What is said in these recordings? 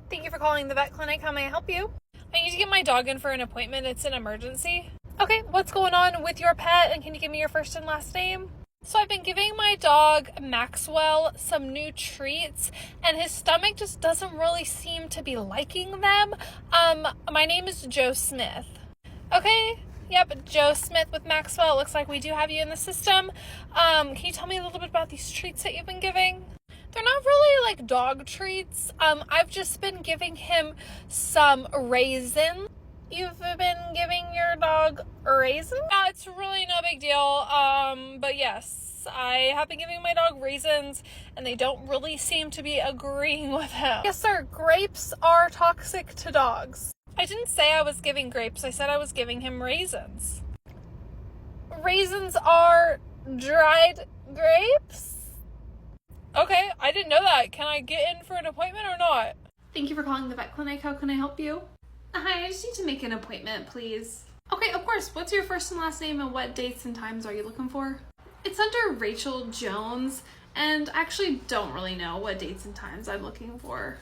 Thank you for calling the vet clinic. How may I help you? I need to get my dog in for an appointment. It's an emergency. Okay, what's going on with your pet, and can you give me your first and last name? So I've been giving my dog Maxwell some new treats, and his stomach just doesn't really seem to be liking them. My name is Joe Smith. Okay, yep, Joe Smith with Maxwell. It looks like we do have you in the system. Can you tell me a little bit about these treats that you've been giving? They're not really like dog treats. I've just been giving him some raisins. You've been giving your dog raisins? It's really no big deal. But yes, I have been giving my dog raisins, and they don't really seem to be agreeing with him. Yes, sir. Grapes are toxic to dogs. I didn't say I was giving grapes. I said I was giving him raisins. Raisins are dried grapes? Okay, I didn't know that. Can I get in for an appointment or not? Thank you for calling the vet clinic. How can I help you? Hi, I just need to make an appointment, please. Okay, of course. What's your first and last name, and what dates and times are you looking for? It's under Rachel Jones, and I actually don't really know what dates and times I'm looking for.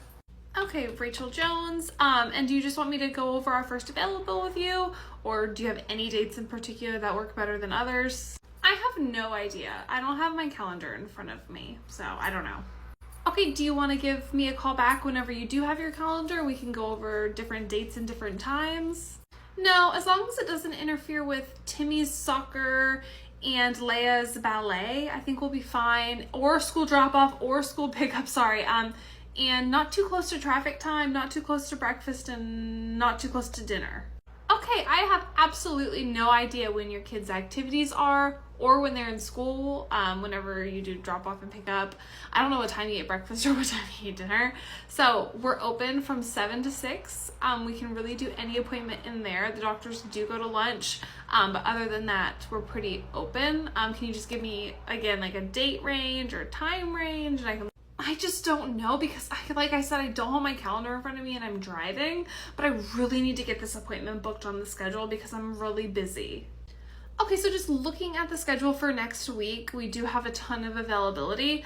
Okay, Rachel Jones. And do you just want me to go over our first available with you, or do you have any dates in particular that work better than others? I have no idea. I don't have my calendar in front of me, so I don't know. Okay, do you want to give me a call back whenever you do have your calendar? We can go over different dates and different times. No, as long as it doesn't interfere with Timmy's soccer and Leia's ballet, I think we'll be fine. Or school drop-off or school pickup, sorry. And not too close to traffic time, not too close to breakfast, and not too close to dinner. Okay, I have absolutely no idea when your kids' activities are or when they're in school, whenever you do drop off and pick up. I don't know what time you eat breakfast or what time you eat dinner. So we're open from 7 to 6. We can really do any appointment in there. The doctors do go to lunch, but other than that, we're pretty open. Can you just give me, again, like a date range or time range? And I just don't know because, like I said, I don't have my calendar in front of me and I'm driving, but I really need to get this appointment booked on the schedule because I'm really busy. Okay, so just looking at the schedule for next week, we do have a ton of availability.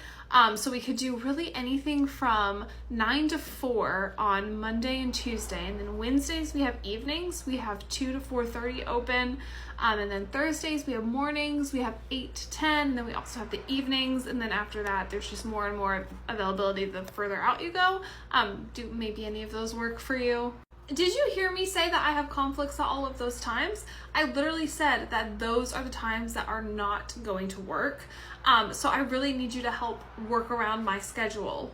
So we could do really anything from 9 to 4 on Monday and Tuesday. And then Wednesdays we have evenings. We have 2 to 4:30 open. And then Thursdays we have mornings. We have 8 to 10. And then we also have the evenings. And then after that, there's just more and more availability the further out you go. Do maybe any of those work for you? Did you hear me say that I have conflicts at all of those times? I literally said that those are the times that are not going to work. So I really need you to help work around my schedule.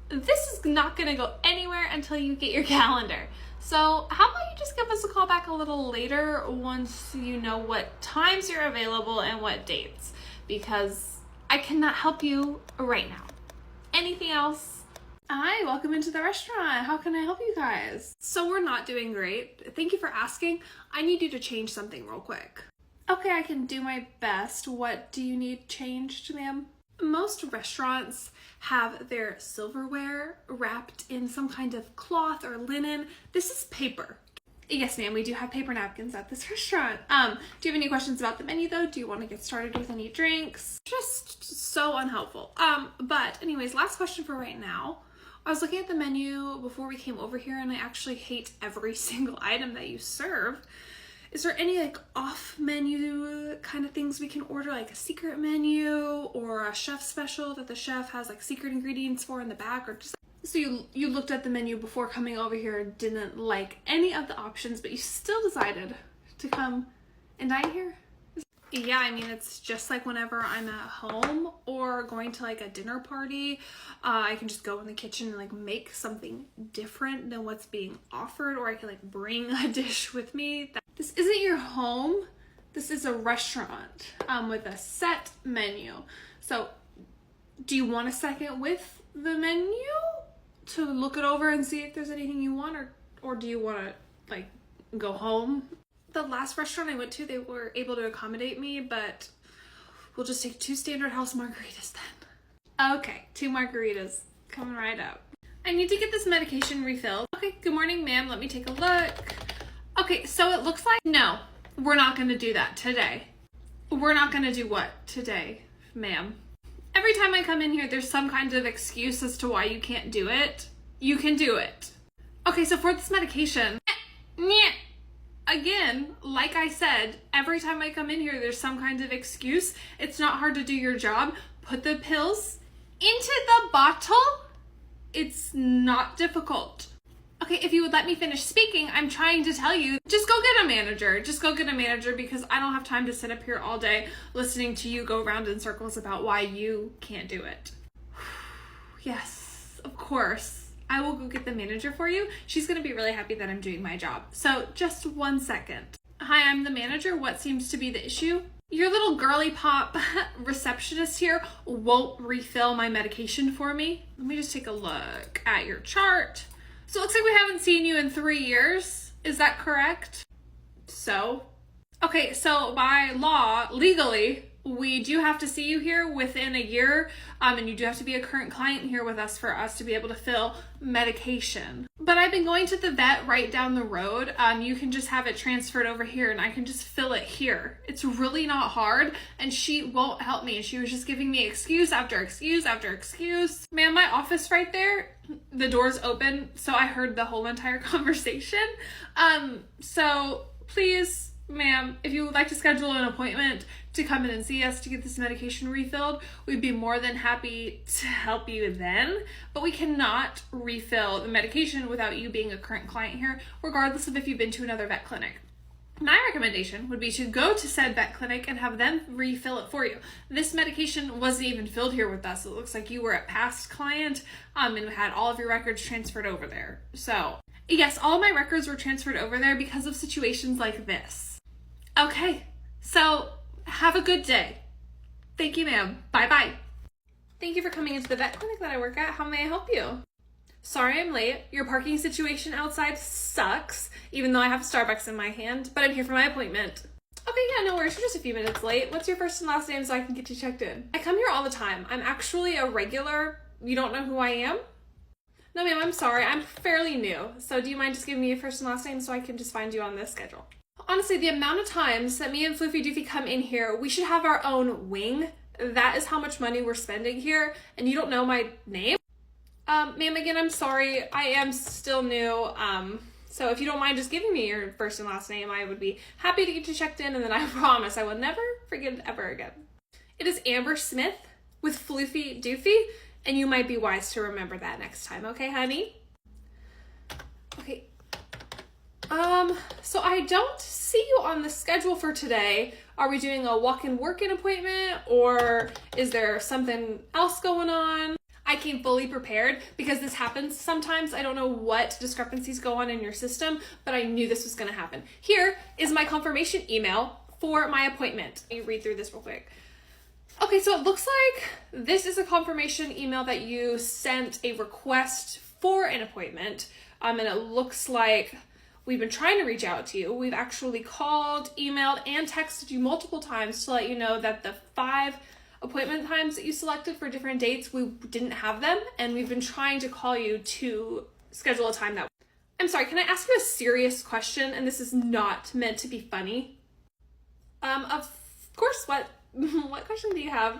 This is not going to go anywhere until you get your calendar. So how about you just give us a call back a little later once you know what times you're available and what dates, because I cannot help you right now. Anything else? Hi, welcome into the restaurant. How can I help you guys? So we're not doing great. Thank you for asking. I need you to change something real quick. Okay, I can do my best. What do you need changed, ma'am? Most restaurants have their silverware wrapped in some kind of cloth or linen. This is paper. Yes, ma'am, we do have paper napkins at this restaurant. Do you have any questions about the menu though? Do you want to get started with any drinks? Just so unhelpful. But anyways, last question for right now. I was looking at the menu before we came over here and I actually hate every single item that you serve. Is there any like off menu kind of things we can order, like a secret menu or a chef special that the chef has like secret ingredients for in the back, or just so you looked at the menu before coming over here, didn't like any of the options, but you still decided to come and dine here? Yeah, I mean, it's just like whenever I'm at home or going to like a dinner party, I can just go in the kitchen and like make something different than what's being offered, or I can like bring a dish with me. This isn't your home. This is a restaurant with a set menu. So do you want a second with the menu to look it over and see if there's anything you want, or do you want to like go home? The last restaurant I went to, they were able to accommodate me, but we'll just take 2 standard house margaritas then. Okay, 2 margaritas coming right up. I need to get this medication refilled. Okay, good morning, ma'am. Let me take a look. Okay, so it looks like, no, we're not going to do that today. We're not going to do what today, ma'am? Every time I come in here, there's some kind of excuse as to why you can't do it. You can do it. Okay, so for this medication, again, like I said, every time I come in here, there's some kind of excuse. It's not hard to do your job. Put the pills into the bottle. It's not difficult. Okay, if you would let me finish speaking, I'm trying to tell you, just go get a manager. Just go get a manager, because I don't have time to sit up here all day listening to you go around in circles about why you can't do it. Yes, of course. I will go get the manager for you. She's gonna be really happy that I'm doing my job. So just 1 second. Hi, I'm the manager. What seems to be the issue? Your little girly pop receptionist here won't refill my medication for me. Let me just take a look at your chart. So it looks like we haven't seen you in 3 years. Is that correct? So? Okay, so by law, legally, we do have to see you here within a year, and you do have to be a current client here with us for us to be able to fill medication. But I've been going to the vet right down the road. You can just have it transferred over here and I can just fill it here. It's really not hard, and she won't help me. She was just giving me excuse after excuse after excuse. Ma'am, my office right there, the door's open, so I heard the whole entire conversation. So please, ma'am, if you would like to schedule an appointment to come in and see us to get this medication refilled, we'd be more than happy to help you then, but we cannot refill the medication without you being a current client here, regardless of if you've been to another vet clinic. My recommendation would be to go to said vet clinic and have them refill it for you. This medication wasn't even filled here with us. It looks like you were a past client and had all of your records transferred over there. So yes, all my records were transferred over there because of situations like this. Okay, so have a good day. Thank you, ma'am. Bye-bye. Thank you for coming into the vet clinic that I work at. How may I help you? Sorry I'm late. Your parking situation outside sucks, even though I have Starbucks in my hand, but I'm here for my appointment. Okay, yeah, no worries. You're just a few minutes late. What's your first and last name so I can get you checked in? I come here all the time. I'm actually a regular. You don't know who I am? No, ma'am, I'm sorry. I'm fairly new. So do you mind just giving me your first and last name so I can just find you on this schedule? Honestly, the amount of times that me and Floofy Doofy come in here, we should have our own wing. That is how much money we're spending here, and you don't know my name? Ma'am, again, I'm sorry. I am still new. So if you don't mind just giving me your first and last name, I would be happy to get you checked in, and then I promise I will never forget it ever again. It is Amber Smith with Floofy Doofy, and you might be wise to remember that next time, okay, honey? Okay. So I don't see you on the schedule for today. Are we doing a walk-in work-in appointment, or is there something else going on? I came fully prepared because this happens sometimes. I don't know what discrepancies go on in your system, but I knew this was going to happen. Here is my confirmation email for my appointment. Let me read through this real quick. Okay, so it looks like this is a confirmation email that you sent a request for an appointment, and it looks like we've been trying to reach out to you. We've actually called, emailed, and texted you multiple times to let you know that the 5 appointment times that you selected for different dates, we didn't have them, and we've been trying to call you to schedule a time that... I'm sorry, can I ask you a serious question? And this is not meant to be funny. Of course, what question do you have?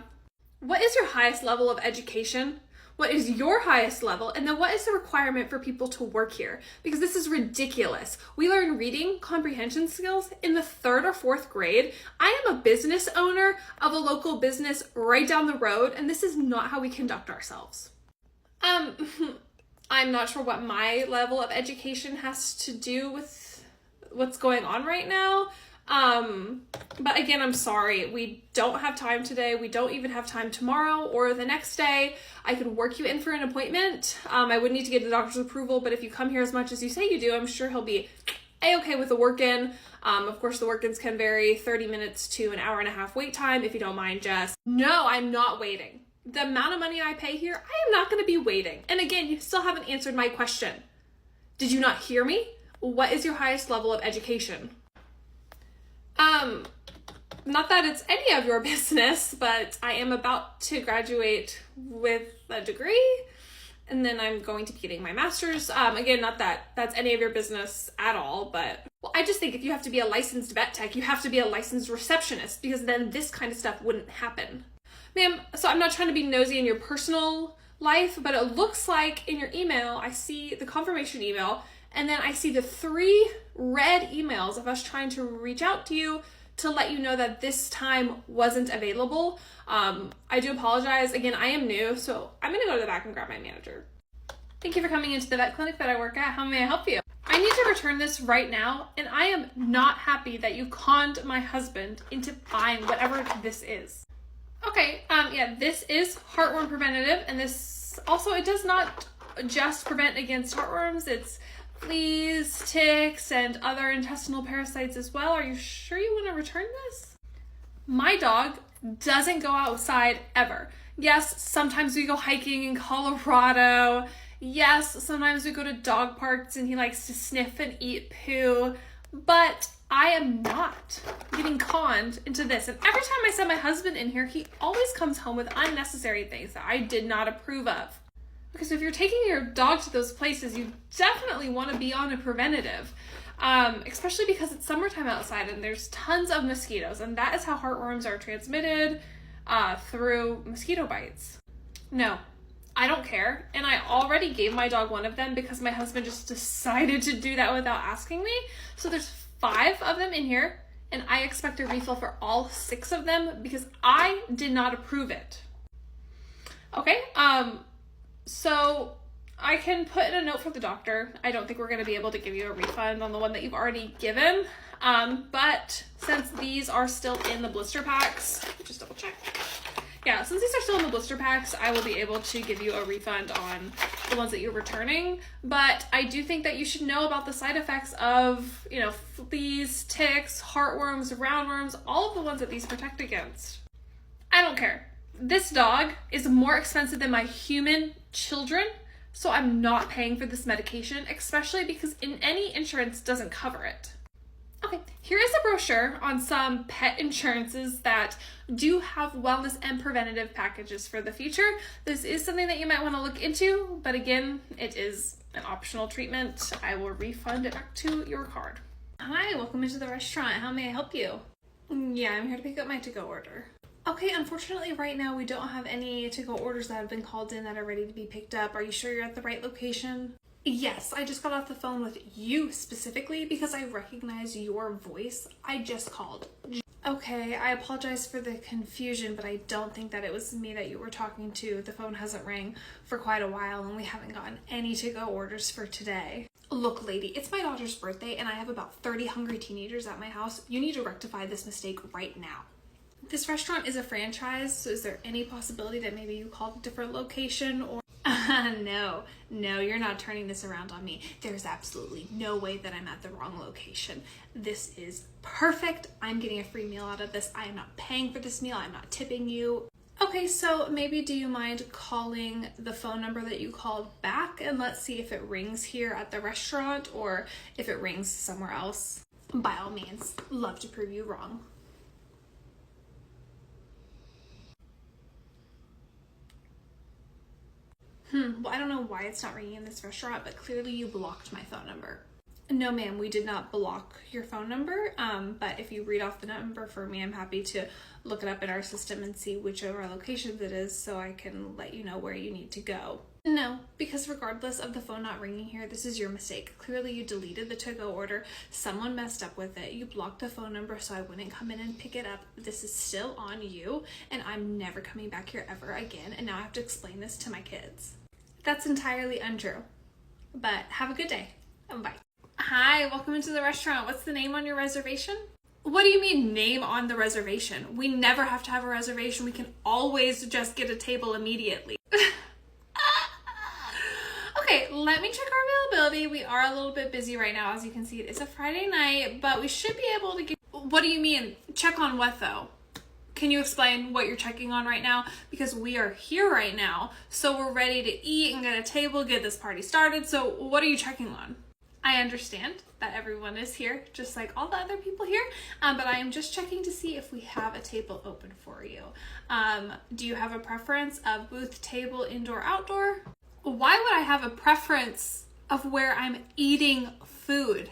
What is your highest level of education? What is your highest level? And then what is the requirement for people to work here? Because this is ridiculous. We learn reading comprehension skills in the 3rd or 4th grade. I am a business owner of a local business right down the road, and this is not how we conduct ourselves. I'm not sure what my level of education has to do with what's going on right now. But again, I'm sorry. We don't have time today. We don't even have time tomorrow or the next day. I could work you in for an appointment. I would need to get the doctor's approval, but if you come here as much as you say you do, I'm sure he'll be a-okay with the work-in. Of course, the work-ins can vary 30 minutes to an hour and a half wait time if you don't mind just... No, I'm not waiting. The amount of money I pay here, I am not going to be waiting. And again, you still haven't answered my question. Did you not hear me? What is your highest level of education? Not that it's any of your business, but I am about to graduate with a degree, and then I'm going to be getting my master's. Again, not that that's any of your business at all, but well, I just think if you have to be a licensed vet tech, you have to be a licensed receptionist, because then this kind of stuff wouldn't happen. Ma'am, so I'm not trying to be nosy in your personal life, but it looks like in your email, I see the confirmation email, And then I see the 3 red emails of us trying to reach out to you to let you know that this time wasn't available. I do apologize. Again, I am new, so I'm gonna go to the back and grab my manager. Thank you for coming into the vet clinic that I work at. How may I help you? I need to return this right now, and I am not happy that you conned my husband into buying whatever this is. Okay, yeah, this is heartworm preventative, and this also, it does not just prevent against heartworms, it's fleas, ticks, and other intestinal parasites as well. Are you sure you want to return this? My dog doesn't go outside ever. Yes, sometimes we go hiking in Colorado. Yes, sometimes we go to dog parks and he likes to sniff and eat poo, but I am not getting conned into this. And every time I send my husband in here, he always comes home with unnecessary things that I did not approve of. Because if you're taking your dog to those places, you definitely want to be on a preventative, especially because it's summertime outside and there's tons of mosquitoes, and that is how heartworms are transmitted, through mosquito bites. No, I don't care, and I already gave my dog one of them because my husband just decided to do that without asking me. So there's 5 of them in here, and I expect a refill for all 6 of them because I did not approve it. Okay, so I can put in a note for the doctor. I don't think we're going to be able to give you a refund on the one that you've already given, but since these are still in the blister packs, just double check. Yeah, since these are still in the blister packs, I will be able to give you a refund on the ones that you're returning. But I do think that you should know about the side effects of, you know, fleas, ticks, heartworms, roundworms, all of the ones that these protect against. I don't care. This dog is more expensive than my human children, so I'm not paying for this medication, especially because any insurance doesn't cover it. Okay, here is a brochure on some pet insurances that do have wellness and preventative packages for the future. This is something that you might want to look into, but again, it is an optional treatment. I will refund it back to your card. Hi, welcome into the restaurant. How may I help you? Yeah, I'm here to pick up my to-go order. Okay, unfortunately right now we don't have any to-go orders that have been called in that are ready to be picked up. Are you sure you're at the right location? Yes, I just got off the phone with you specifically because I recognize your voice. I just called. Okay, I apologize for the confusion, but I don't think that it was me that you were talking to. The phone hasn't rang for quite a while and we haven't gotten any to-go orders for today. Look, lady, it's my daughter's birthday and I have about 30 hungry teenagers at my house. You need to rectify this mistake right now. This restaurant is a franchise, so is there any possibility that maybe you called a different location or... No, you're not turning this around on me. There's absolutely no way that I'm at the wrong location. This is perfect. I'm getting a free meal out of this. I am not paying for this meal. I'm not tipping you. Okay, so maybe do you mind calling the phone number that you called back and let's see if it rings here at the restaurant or if it rings somewhere else. By all means, love to prove you wrong. Well, I don't know why it's not ringing in this restaurant, but clearly you blocked my phone number. No, ma'am, we did not block your phone number, but if you read off the number for me, I'm happy to look it up in our system and see which of our locations it is so I can let you know where you need to go. No, because regardless of the phone not ringing here, this is your mistake. Clearly you deleted the to-go order, someone messed up with it, you blocked the phone number so I wouldn't come in and pick it up. This is still on you, and I'm never coming back here ever again, and now I have to explain this to my kids. That's entirely untrue, but have a good day, and bye. Hi, welcome into the restaurant. What's the name on your reservation? What do you mean name on the reservation? We never have to have a reservation. We can always just get a table immediately. Okay, let me check our availability. We are a little bit busy right now. As you can see, it is a Friday night, but we should be able to get... What do you mean? Check on what though? Can you explain what you're checking on right now? Because we are here right now, so we're ready to eat and get a table, get this party started. So what are you checking on? I understand that everyone is here, just like all the other people here, but I am just checking to see if we have a table open for you. Do you have a preference of booth, table, indoor, outdoor? Why would I have a preference of where I'm eating food?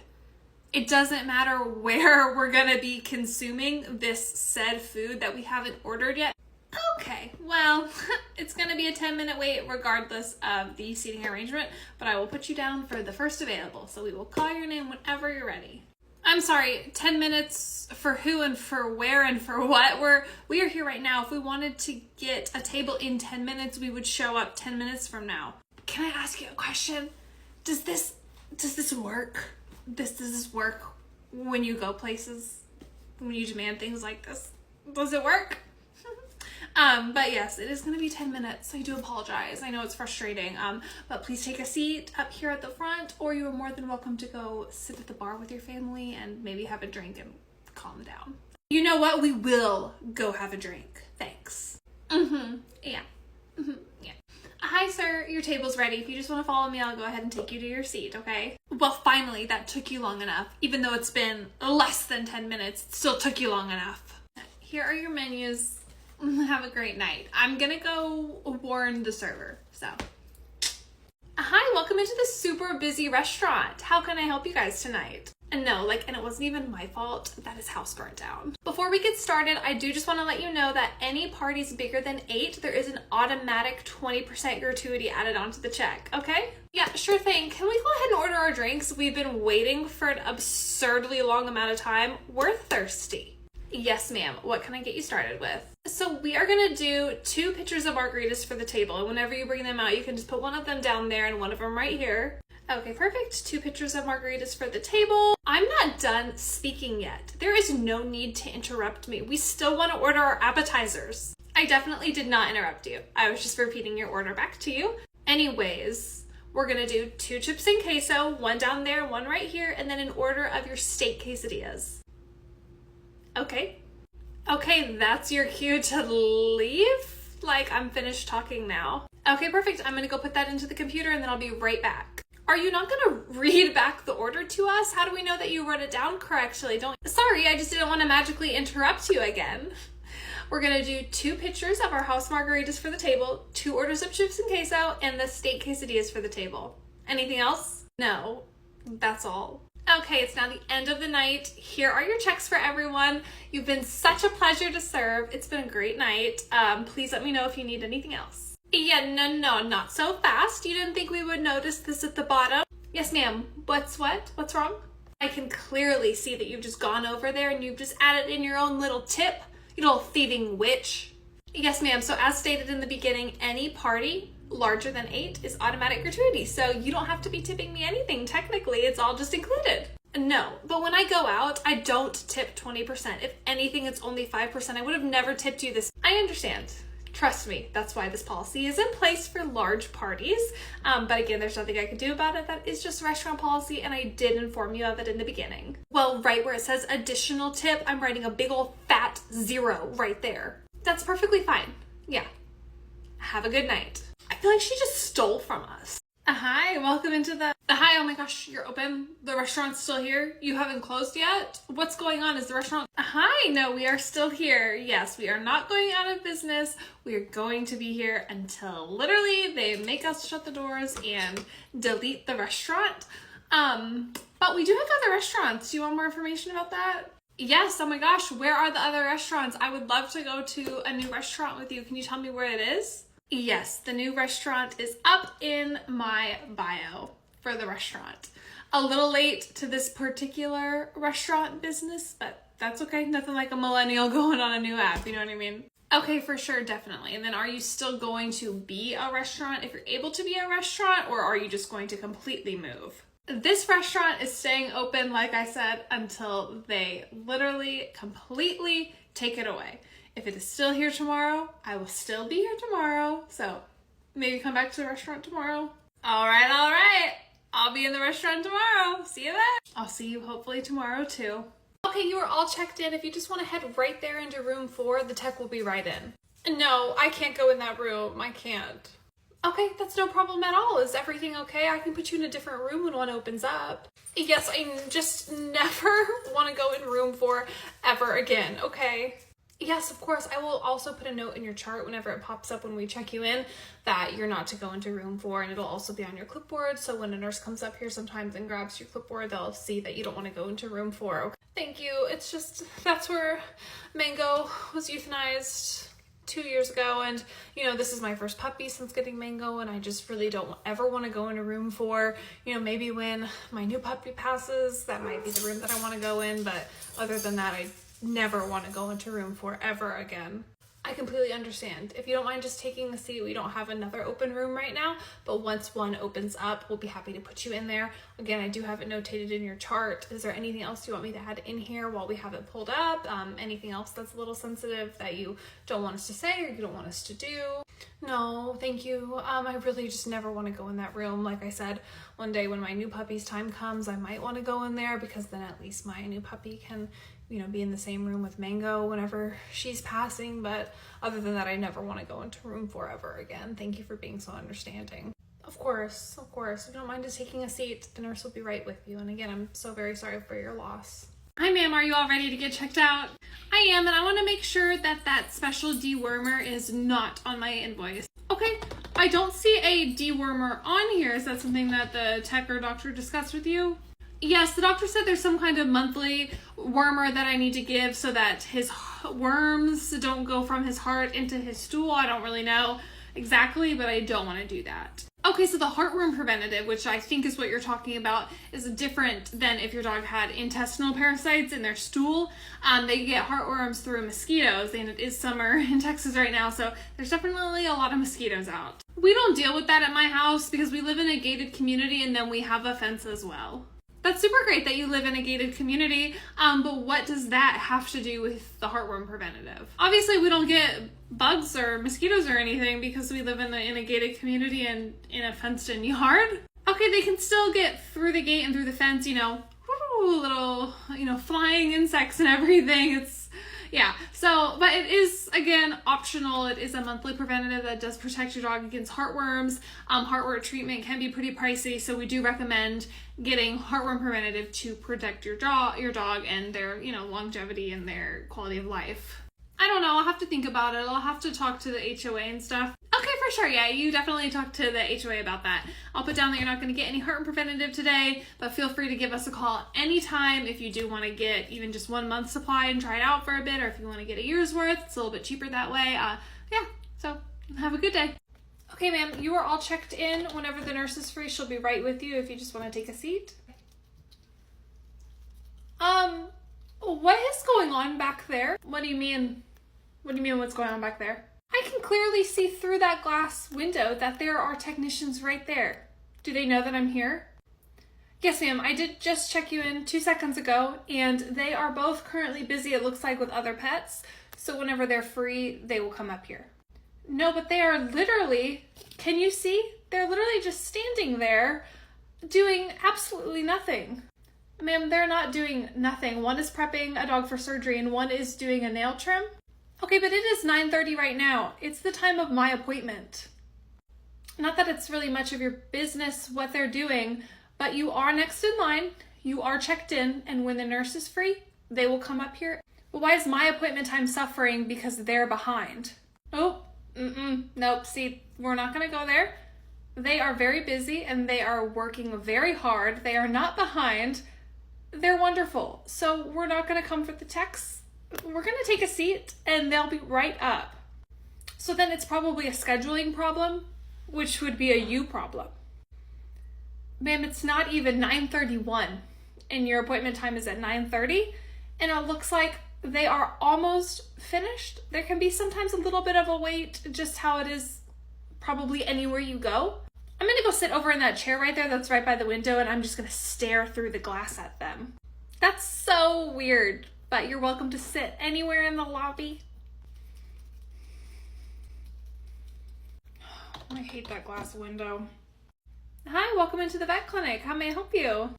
It doesn't matter where we're gonna be consuming this said food that we haven't ordered yet. Okay, well, it's gonna be a 10-minute wait regardless of the seating arrangement, but I will put you down for the first available, so we will call your name whenever you're ready. I'm sorry, 10 minutes for who and for where and for what? We are here right now. If we wanted to get a table in 10 minutes, we would show up 10 minutes from now. Can I ask you a question? Does this work? Does this work when you go places? When you demand things like this? Does it work? But yes, it is going to be 10 minutes. I do apologize. I know it's frustrating. But please take a seat up here at the front, or you are more than welcome to go sit at the bar with your family and maybe have a drink and calm down. You know what? We will go have a drink. Thanks. Yeah. Yeah. Hi, sir. Your table's ready. If you just want to follow me, I'll go ahead and take you to your seat, okay? Well, finally, that took you long enough. Even though it's been less than 10 minutes, it still took you long enough. Here are your menus. Have a great night. I'm gonna go warn the server, so. Hi, welcome into the super busy restaurant. How can I help you guys tonight? And no, and it wasn't even my fault that his house burnt down. Before we get started, I do just want to let you know that any parties bigger than 8, there is an automatic 20% gratuity added onto the check, okay? Yeah, sure thing. Can we go ahead and order our drinks? We've been waiting for an absurdly long amount of time. We're thirsty. Yes, ma'am. What can I get you started with? So we are gonna do 2 pitchers of margaritas for the table, and whenever you bring them out, you can just put one of them down there and one of them right here. Okay, perfect. 2 pitchers of margaritas for the table. I'm not done speaking yet. There is no need to interrupt me. We still want to order our appetizers. I definitely did not interrupt you. I was just repeating your order back to you. Anyways, we're gonna do 2 chips and queso, one down there, one right here, and then an order of your steak quesadillas. Okay. Okay, that's your cue to leave? I'm finished talking now. Okay, perfect. I'm gonna go put that into the computer and then I'll be right back. Are you not gonna read back the order to us? How do we know that you wrote it down correctly? Sorry, I just didn't want to magically interrupt you again. We're gonna do 2 pitchers of our house margaritas for the table, 2 orders of chips and queso, and the steak quesadillas for the table. Anything else? No, that's all. Okay, it's now the end of the night. Here are your checks for everyone. You've been such a pleasure to serve. It's been a great night. Please let me know if you need anything else. Yeah, no, not so fast. You didn't think we would notice this at the bottom? Yes, ma'am. What's wrong? I can clearly see that you've just gone over there and you've just added in your own little tip, you little thieving witch. Yes, ma'am. So as stated in the beginning, any party larger than 8 is automatic gratuity, so you don't have to be tipping me anything. Technically, it's all just included. No, but when I go out, I don't tip 20%. If anything, it's only 5%. I would have never tipped you this. I understand. Trust me, that's why this policy is in place for large parties. But again, there's nothing I can do about it. That is just restaurant policy, and I did inform you of it in the beginning. Well, right where it says additional tip, I'm writing a big old fat 0 right there. That's perfectly fine. Yeah. Have a good night. I feel like she just stole from us. Hi, welcome into the... Hi, oh my gosh, you're open? The restaurant's still here? You haven't closed yet? What's going on? Is the restaurant... Hi, no, we are still here. Yes, we are not going out of business. We are going to be here until literally they make us shut the doors and delete the restaurant. But we do have other restaurants. Do you want more information about that? Yes, oh my gosh, where are the other restaurants? I would love to go to a new restaurant with you. Can you tell me where it is? Yes, the new restaurant is up in my bio for the restaurant. A little late to this particular restaurant business, but that's okay. Nothing like a millennial going on a new app, you know what I mean? Okay, for sure, definitely. And then are you still going to be a restaurant if you're able to be a restaurant, or are you just going to completely move? This restaurant is staying open, like I said, until they literally completely take it away. If it is still here tomorrow, I will still be here tomorrow. So maybe come back to the restaurant tomorrow. All right. I'll be in the restaurant tomorrow. See you there. I'll see you hopefully tomorrow too. Okay, you are all checked in. If you just want to head right there into room 4, the tech will be right in. No, I can't go in that room. I can't. Okay, that's no problem at all. Is everything okay? I can put you in a different room when one opens up. Yes, I just never want to go in room 4 ever again, okay? Yes, of course. I will also put a note in your chart whenever it pops up when we check you in that you're not to go into room 4, and it'll also be on your clipboard. So when a nurse comes up here sometimes and grabs your clipboard, they'll see that you don't want to go into room 4. Okay. Thank you. It's just, that's where Mango was euthanized. 2 years ago, and this is my first puppy since getting Mango, and I just really don't ever want to go in a room for, maybe when my new puppy passes, that might be the room that I want to go in, but other than that, I never want to go into a room for ever again. I completely understand. If you don't mind just taking a seat, we don't have another open room right now, but once one opens up, we'll be happy to put you in there. Again, I do have it notated in your chart. Is there anything else you want me to add in here while we have it pulled up? Anything else that's a little sensitive that you don't want us to say or you don't want us to do? No, thank you. I really just never want to go in that room. Like I said, one day when my new puppy's time comes, I might want to go in there because then at least my new puppy can be in the same room with Mango whenever she's passing, but other than that, I never want to go into a room forever again. Thank you for being so understanding. Of course. If you don't mind just taking a seat, the nurse will be right with you. And again, I'm so very sorry for your loss. Hi, ma'am. Are you all ready to get checked out? I am, and I want to make sure that special dewormer is not on my invoice. Okay, I don't see a dewormer on here. Is that something that the tech or doctor discussed with you? Yes, the doctor said there's some kind of monthly wormer that I need to give so that his worms don't go from his heart into his stool. I don't really know exactly, but I don't want to do that. Okay, so the heartworm preventative, which I think is what you're talking about, is different than if your dog had intestinal parasites in their stool. They get heartworms through mosquitoes, and it is summer in Texas right now, so there's definitely a lot of mosquitoes out. We don't deal with that at my house because we live in a gated community and then we have a fence as well. That's super great that you live in a gated community, but what does that have to do with the heartworm preventative? Obviously, we don't get bugs or mosquitoes or anything because we live in a gated community and in a fenced-in yard. Okay, they can still get through the gate and through the fence, little, flying insects and everything. But it is, again, optional. It is a monthly preventative that does protect your dog against heartworms. Heartworm treatment can be pretty pricey, so we do recommend getting heartworm preventative to protect your dog and their, longevity and their quality of life. I don't know. I'll have to think about it. I'll have to talk to the HOA and stuff. Okay, for sure. Yeah, you definitely talk to the HOA about that. I'll put down that you're not going to get any heartworm preventative today, but feel free to give us a call anytime if you do want to get even just 1 month's supply and try it out for a bit, or if you want to get a year's worth. It's a little bit cheaper that way. So have a good day. Okay, ma'am, you are all checked in. Whenever the nurse is free, she'll be right with you if you just want to take a seat. What is going on back there? What do you mean? What do you mean what's going on back there? I can clearly see through that glass window that there are technicians right there. Do they know that I'm here? Yes, ma'am. I did just check you in 2 seconds ago, and they are both currently busy, it looks like, with other pets. So whenever they're free, they will come up here. No, but they are literally, can you see? They're literally just standing there doing absolutely nothing. Ma'am, they're not doing nothing. One is prepping a dog for surgery and one is doing a nail trim. Okay, but it is 9:30 right now. It's the time of my appointment. Not that it's really much of your business what they're doing, but you are next in line, you are checked in, and when the nurse is free, they will come up here. But why is my appointment time suffering because they're behind? Oh, nope, see, we're not gonna go there. They are very busy and they are working very hard. They are not behind. They're wonderful. So we're not gonna come for the techs. We're gonna take a seat and they'll be right up. So then it's probably a scheduling problem, which would be a you problem. Ma'am, it's not even 9:31 and your appointment time is at 9:30 and it looks like they are almost finished. There can be sometimes a little bit of a wait, just how it is probably anywhere you go. I'm gonna go sit over in that chair right there that's right by the window and I'm just gonna stare through the glass at them. That's so weird. But you're welcome to sit anywhere in the lobby. I hate that glass window. Hi, welcome into the vet clinic. How may I help you?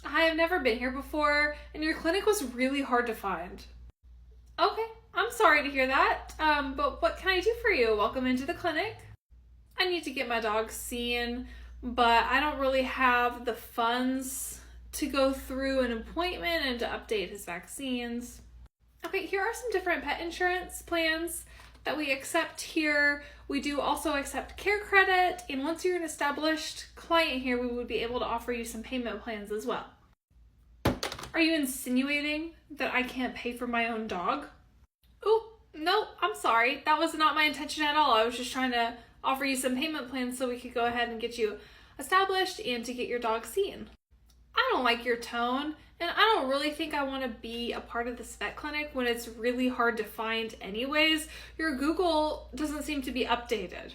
I have never been here before, and your clinic was really hard to find. Okay, I'm sorry to hear that, but what can I do for you? Welcome into the clinic. I need to get my dog seen, but I don't really have the funds to go through an appointment and to update his vaccines. Okay, here are some different pet insurance plans that we accept here. We do also accept care credit, and once you're an established client here, we would be able to offer you some payment plans as well. Are you insinuating that I can't pay for my own dog? Oh, No, I'm sorry. That was not my intention at all. I was just trying to offer you some payment plans so we could go ahead and get you established and to get your dog seen. I don't like your tone, and I don't really think I want to be a part of this vet clinic when it's really hard to find anyways. Your Google doesn't seem to be updated.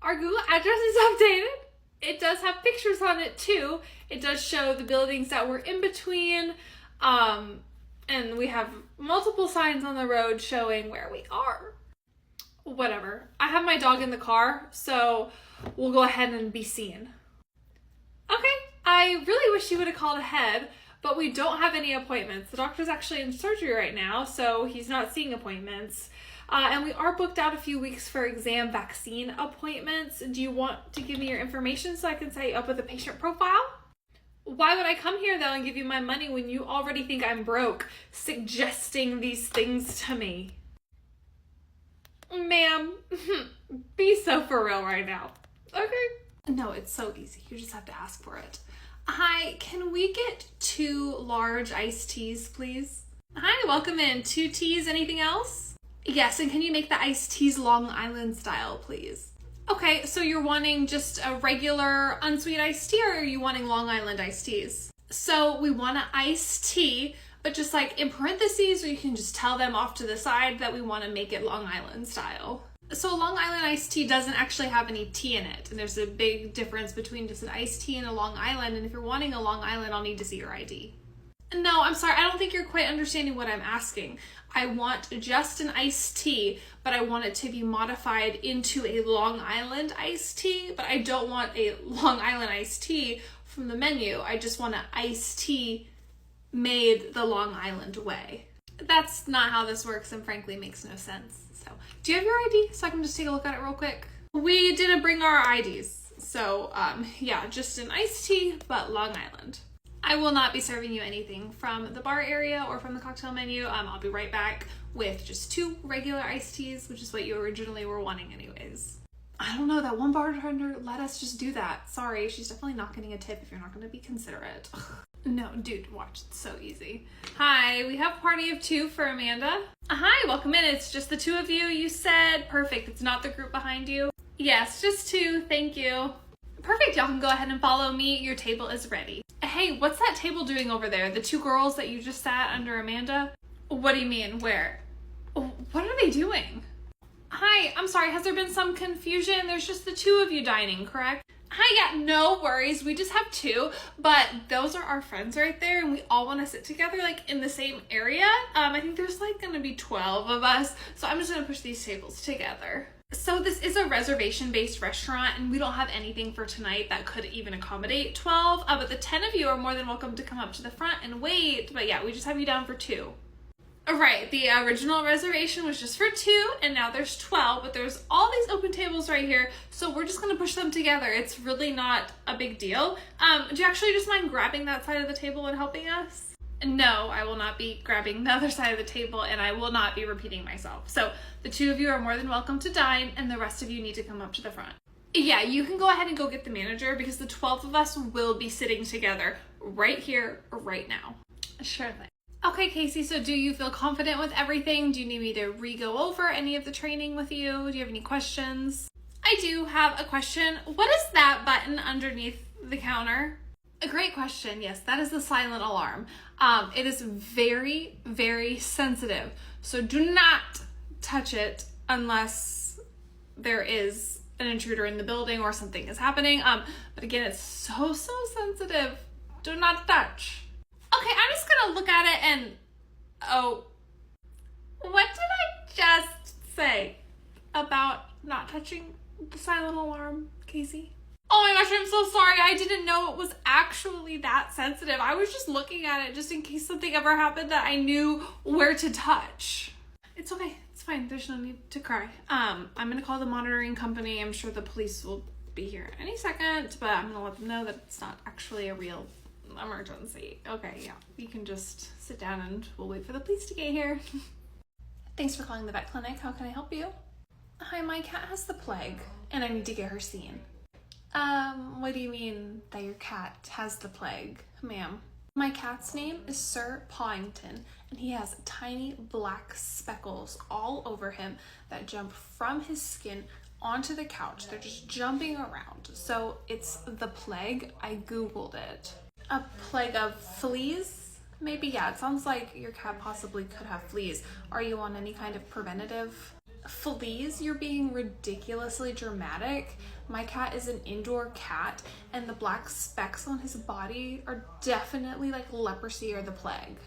Our Google address is updated. It does have pictures on it too. It does show the buildings that we're in between. And we have multiple signs on the road showing where we are. Whatever. I have my dog in the car, so we'll go ahead and be seen. Okay, I really wish you would have called ahead, but we don't have any appointments. The doctor's actually in surgery right now, so he's not seeing appointments. And we are booked out a few weeks for exam vaccine appointments. Do you want to give me your information so I can set you up with a patient profile? Why would I come here though and give you my money when you already think I'm broke, suggesting these things to me? Ma'am, be so for real right now. Okay. No, it's so easy. You just have to ask for it. Hi, can we get 2 large iced teas, please? Hi, welcome in. 2 teas, anything else? Yes, and can you make the iced teas Long Island style, please? Okay, so you're wanting just a regular unsweet iced tea, or are you wanting Long Island iced teas? So we want an iced tea, but just like in parentheses, or you can just tell them off to the side that we want to make it Long Island style. So Long Island iced tea doesn't actually have any tea in it, and there's a big difference between just an iced tea and a Long Island, and if you're wanting a Long Island, I'll need to see your ID. No, I'm sorry, I don't think you're quite understanding what I'm asking. I want just an iced tea, but I want it to be modified into a Long Island iced tea, but I don't want a Long Island iced tea from the menu. I just want an iced tea made the Long Island way. That's not how this works and frankly makes no sense. So, do you have your ID so I can just take a look at it real quick? We didn't bring our IDs. So, yeah, just an iced tea, but Long Island. I will not be serving you anything from the bar area or from the cocktail menu. I'll be right back with just 2 regular iced teas, which is what you originally were wanting anyways. I don't know, that one bartender let us just do that. Sorry, she's definitely not getting a tip if you're not going to be considerate. No, dude, watch, it's so easy. Hi, we have a party of 2 for Amanda. Hi, welcome in. It's just the 2 of you, you said. Perfect, it's not the group behind you. Yes, just 2, thank you. Perfect, y'all can go ahead and follow me. Your table is ready. Hey, what's that table doing over there? The 2 girls that you just sat under Amanda? What do you mean, where? What are they doing? Hi, I'm sorry, has there been some confusion? There's just the 2 of you dining, correct? Hi, yeah, no worries. We just have 2, but those are our friends right there, and we all want to sit together, like, in the same area. I think there's, like, gonna be 12 of us, so I'm just gonna push these tables together. So this is a reservation-based restaurant, and we don't have anything for tonight that could even accommodate 12, but the 10 of you are more than welcome to come up to the front and wait, but yeah, we just have you down for 2. Right, the original reservation was just for 2, and now there's 12, but there's all these open tables right here, so we're just gonna push them together. It's really not a big deal. Do you actually just mind grabbing that side of the table and helping us? No, I will not be grabbing the other side of the table, and I will not be repeating myself. So the 2 of you are more than welcome to dine, and the rest of you need to come up to the front. Yeah, you can go ahead and go get the manager because the 12 of us will be sitting together right here, right now. Sure thing. Okay, Casey, so do you feel confident with everything? Do you need me to re-go over any of the training with you? Do you have any questions? I do have a question. What is that button underneath the counter? A great question. Yes, that is the silent alarm. It is very, very sensitive. So do not touch it unless there is an intruder in the building or something is happening. But again, it's so sensitive. Do not touch. Okay, I'm just gonna look at it and, oh, what did I just say about not touching the silent alarm, Casey? Oh my gosh, I'm so sorry. I didn't know it was actually that sensitive. I was just looking at it just in case something ever happened that I knew where to touch. It's okay. It's fine. There's no need to cry. I'm gonna call the monitoring company. I'm sure the police will be here any second, but I'm gonna let them know that it's not actually a real emergency. Okay, yeah. You can just sit down and we'll wait for the police to get here. Thanks for calling the vet clinic. How can I help you? Hi, my cat has the plague and I need to get her seen. What do you mean that your cat has the plague, ma'am? My cat's name is Sir Pawington, and he has tiny black speckles all over him that jump from his skin onto the couch. They're just jumping around. So it's the plague. I googled it. A plague of fleas? Maybe, yeah. It sounds like your cat possibly could have fleas. Are you on any kind of preventative? Fleas? You're being ridiculously dramatic. My cat is an indoor cat, and the black specks on his body are definitely like leprosy or the plague.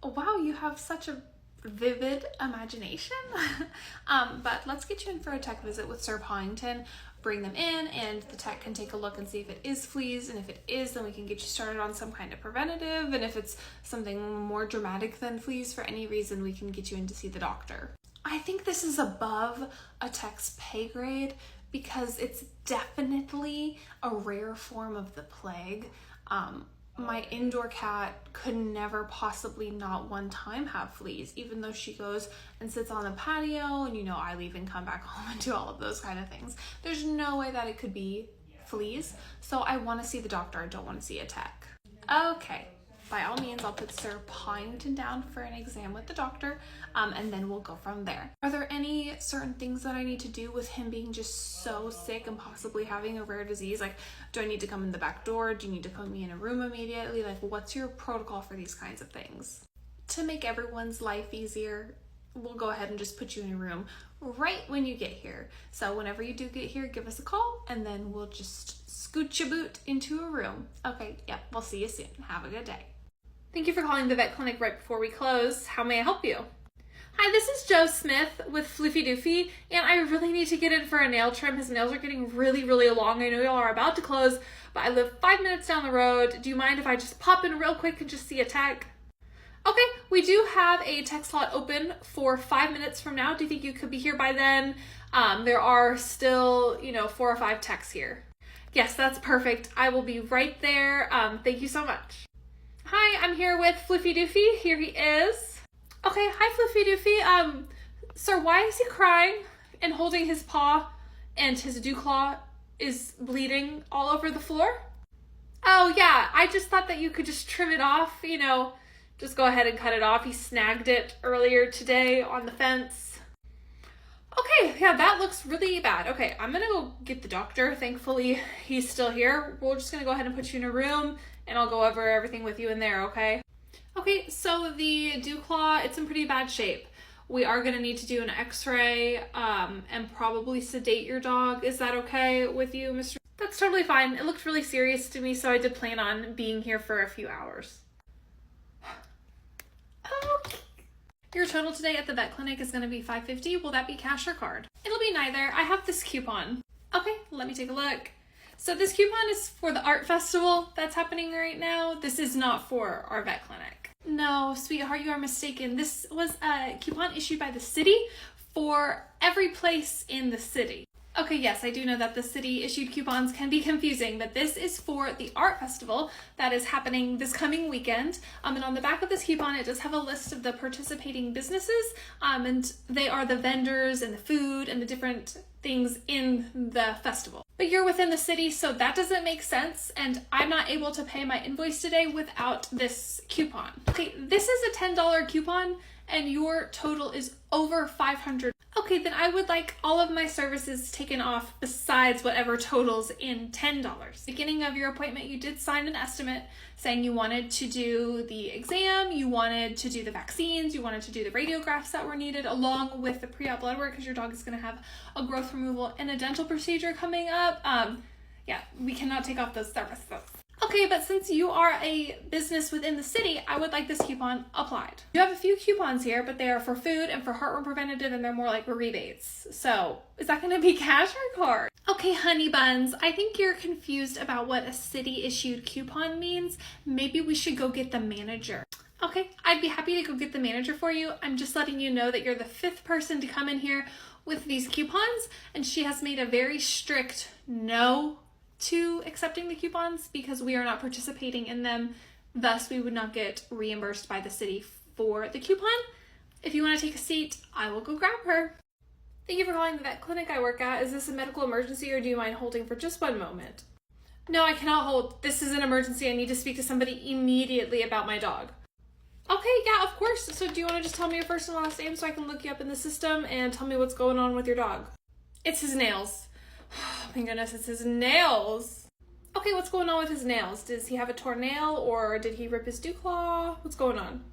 Wow, you have such a vivid imagination. But let's get you in for a tech visit with Sir Pawington. Bring them in, and the tech can take a look and see if it is fleas, and if it is, then we can get you started on some kind of preventative, and if it's something more dramatic than fleas for any reason, we can get you in to see the doctor. I think this is above a tech's pay grade because it's definitely a rare form of the plague. My indoor cat could never possibly not one time have fleas, even though she goes and sits on the patio and, you know, I leave and come back home and do all of those kind of things. There's no way that it could be fleas. So I want to see the doctor. I don't want to see a tech. Okay. By all means, I'll put Sir Pawington down for an exam with the doctor, and then we'll go from there. Are there any certain things that I need to do with him being just so sick and possibly having a rare disease? Like, do I need to come in the back door? Do you need to put me in a room immediately? Like, what's your protocol for these kinds of things? To make everyone's life easier, we'll go ahead and just put you in a room right when you get here. So whenever you do get here, give us a call, and then we'll just scoot your boot into a room. Okay, yep, we'll see you soon. Have a good day. Thank you for calling the vet clinic right before we close. How may I help you? Hi, this is Joe Smith with floofydoofyy, and I really need to get in for a nail trim. His nails are getting really, really long. I know y'all are about to close, but I live 5 minutes down the road. Do you mind if I just pop in real quick and just see a tech? Okay, we do have a tech slot open for 5 minutes from now. Do you think you could be here by then? There are still, 4 or 5 techs here. Yes, that's perfect. I will be right there. Thank you so much. Hi, I'm here with floofydoofyy. Here he is. Okay, hi floofydoofyy. Sir, why is he crying and holding his paw and his dew claw is bleeding all over the floor? Oh yeah, I just thought that you could just trim it off, just go ahead and cut it off. He snagged it earlier today on the fence. Okay, yeah, that looks really bad. Okay, I'm gonna go get the doctor. Thankfully, he's still here. We're just gonna go ahead and put you in a room, and I'll go over everything with you in there, okay? Okay, so the dew claw, it's in pretty bad shape. We are gonna need to do an x-ray and probably sedate your dog. Is that okay with you, Mr.? That's totally fine. It looked really serious to me, so I did plan on being here for a few hours. Okay. Your total today at the vet clinic is gonna be $5.50. Will that be cash or card? It'll be neither. I have this coupon. Okay, let me take a look. So this coupon is for the art festival that's happening right now. This is not for our vet clinic. No, sweetheart, you are mistaken. This was a coupon issued by the city for every place in the city. Okay, yes, I do know that the city issued coupons can be confusing, but this is for the art festival that is happening this coming weekend. And on the back of this coupon, it does have a list of the participating businesses, and they are the vendors and the food and the different things in the festival. But you're within the city, so that doesn't make sense, and I'm not able to pay my invoice today without this coupon. Okay, this is a $10 coupon, and your total is over $500. Okay, then I would like all of my services taken off besides whatever totals in $10. Beginning of your appointment, you did sign an estimate saying you wanted to do the exam, you wanted to do the vaccines, you wanted to do the radiographs that were needed along with the pre-op blood work because your dog is going to have a growth removal and a dental procedure coming up. Yeah, we cannot take off those services. Okay, but since you are a business within the city, I would like this coupon applied. You have a few coupons here, but they are for food and for heartworm preventative, and they're more like rebates. So, is that gonna be cash or card? Okay, honey buns, I think you're confused about what a city-issued coupon means. Maybe we should go get the manager. Okay, I'd be happy to go get the manager for you. I'm just letting you know that you're the 5th person to come in here with these coupons, and she has made a very strict no to accepting the coupons because we are not participating in them. Thus, we would not get reimbursed by the city for the coupon. If you want to take a seat, I will go grab her. Thank you for calling the vet clinic I work at. Is this a medical emergency or do you mind holding for just one moment? No, I cannot hold. This is an emergency. I need to speak to somebody immediately about my dog. Okay, yeah, of course. So do you want to just tell me your first and last name so I can look you up in the system and tell me what's going on with your dog? It's his nails. Oh my goodness, it's his nails. Okay, what's going on with his nails? Does he have a torn nail or did he rip his dew claw? What's going on?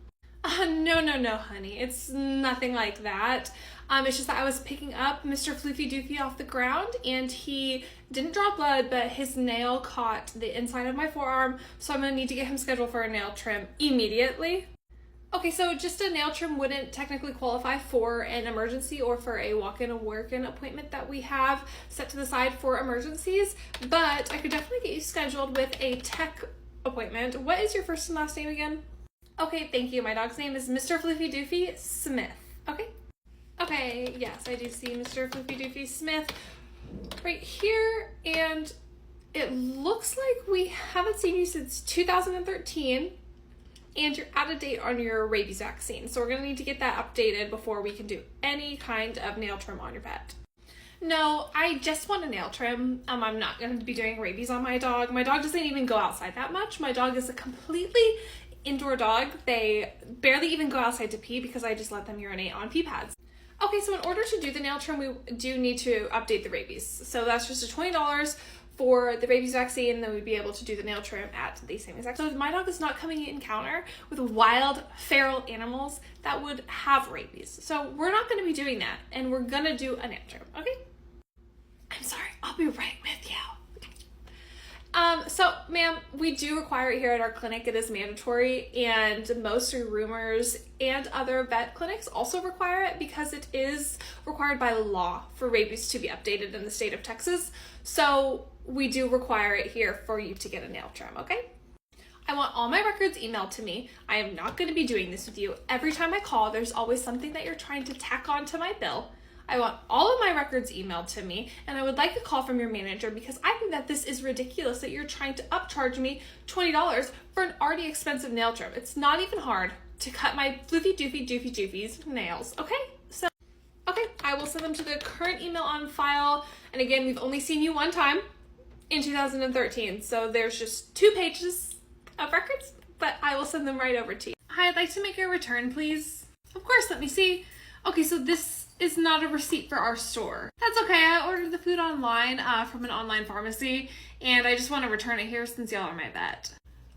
No, honey. It's nothing like that. It's just that I was picking up Mr. Floofy Doofy off the ground and he didn't draw blood, but his nail caught the inside of my forearm, so I'm gonna need to get him scheduled for a nail trim immediately. Okay, so just a nail trim wouldn't technically qualify for an emergency or for a walk-in or work-in appointment that we have set to the side for emergencies, but I could definitely get you scheduled with a tech appointment. What is your first and last name again? Okay, thank you. My dog's name is Mr. Floofy Doofy Smith. Okay? Okay, yes, I do see Mr. Floofy Doofy Smith right here, and it looks like we haven't seen you since 2013. And you're out of date on your rabies vaccine. So we're gonna need to get that updated before we can do any kind of nail trim on your pet. No, I just want a nail trim. I'm not gonna be doing rabies on my dog. My dog doesn't even go outside that much. My dog is a completely indoor dog. They barely even go outside to pee because I just let them urinate on pee pads. Okay, so in order to do the nail trim, we do need to update the rabies. So that's just a $20 for the rabies vaccine, and then we'd be able to do the nail trim at the same exact. So my dog is not coming in encounter with wild feral animals that would have rabies. So we're not going to be doing that, and we're going to do a nail trim, okay? I'm sorry, I'll be right with you. So ma'am, we do require it here at our clinic. It is mandatory, and most groomers and other vet clinics also require it because it is required by law for rabies to be updated in the state of Texas. So we do require it here for you to get a nail trim, okay? I want all my records emailed to me. I am not going to be doing this with you. Every time I call, there's always something that you're trying to tack on to my bill. I want all of my records emailed to me, and I would like a call from your manager because I think that this is ridiculous that you're trying to upcharge me $20 for an already expensive nail trim. It's not even hard to cut my Floofy Doofy Doofy's nails, okay? So, okay, I will send them to the current email on file, and again, we've only seen you one time in 2013, so there's just 2 pages of records, but I will send them right over to you. Hi, I'd like to make a return, please. Of course, let me see. Okay, so this is not a receipt for our store. That's okay, I ordered the food online from an online pharmacy, and I just want to return it here since y'all are my vet.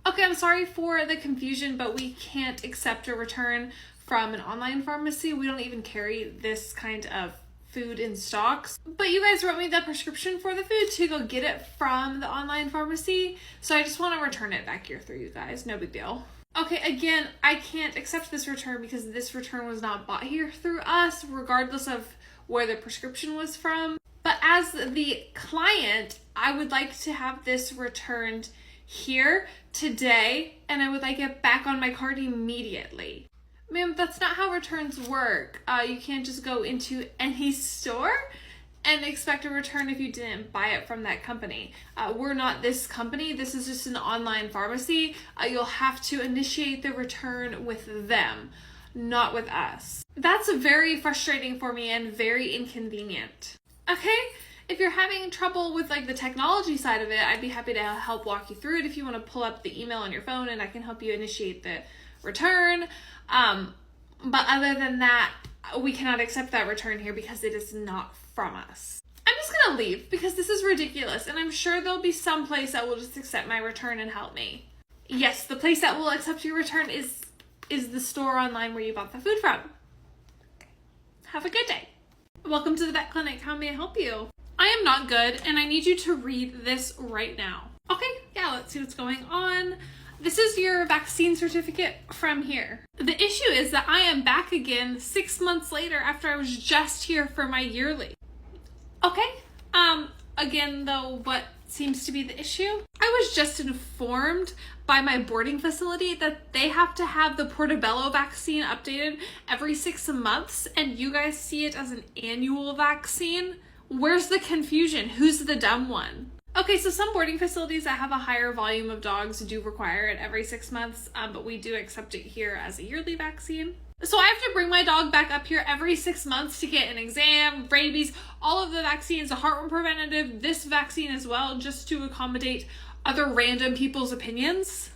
Okay, I'm sorry for the confusion, but we can't accept a return from an online pharmacy. We don't even carry this kind of food in stocks. But you guys wrote me the prescription for the food to go get it from the online pharmacy, so I just want to return it back here through you guys. No big deal. Okay, again, I can't accept this return because this return was not bought here through us, regardless of where the prescription was from. But as the client, I would like to have this returned here today, and I would like it back on my card immediately. Ma'am, that's not how returns work. You can't just go into any store and expect a return if you didn't buy it from that company. We're not this company. This is just an online pharmacy. You'll have to initiate the return with them, not with us. That's very frustrating for me and very inconvenient. Okay? If you're having trouble with like the technology side of it, I'd be happy to help walk you through it if you want to pull up the email on your phone and I can help you initiate the return. But other than that, we cannot accept that return here because it is not from us. I'm just gonna leave because this is ridiculous, and I'm sure there'll be some place that will just accept my return and help me. Yes, the place that will accept your return is the store online where you bought the food from. Have a good day. Welcome to the vet clinic. How may I help you? I am not good, and I need you to read this right now. Okay, yeah, let's see what's going on. This is your vaccine certificate from here. The issue is that I am back again 6 months later after I was just here for my yearly. Okay, again though, what seems to be the issue? I was just informed by my boarding facility that they have to have the Portobello vaccine updated every 6 months, and you guys see it as an annual vaccine. Where's the confusion? Who's the dumb one? Okay, so some boarding facilities that have a higher volume of dogs do require it every 6 months, but we do accept it here as a yearly vaccine. So I have to bring my dog back up here every 6 months to get an exam, rabies, all of the vaccines, the heartworm preventative, this vaccine as well, just to accommodate other random people's opinions.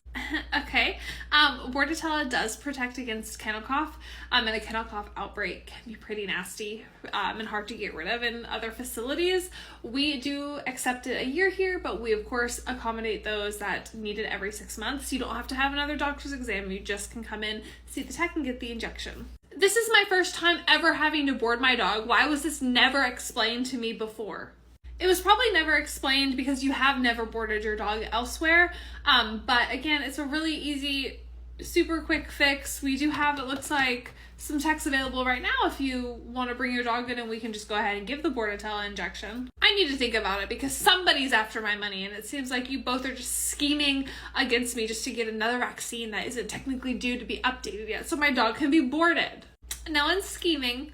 Okay, Bordetella does protect against kennel cough, and a kennel cough outbreak can be pretty nasty and hard to get rid of in other facilities. We do accept it a year here, but we of course accommodate those that need it every 6 months. You don't have to have another doctor's exam. You just can come in, see the tech, and get the injection. This is my first time ever having to board my dog. Why was this never explained to me before? It was probably never explained because you have never boarded your dog elsewhere. But again, it's a really easy, super quick fix. We do have, it looks like, some techs available right now if you want to bring your dog in, and we can just go ahead and give the Bordetella injection. I need to think about it because somebody's after my money, and it seems like you both are just scheming against me just to get another vaccine that isn't technically due to be updated yet, so my dog can be boarded. No one's scheming.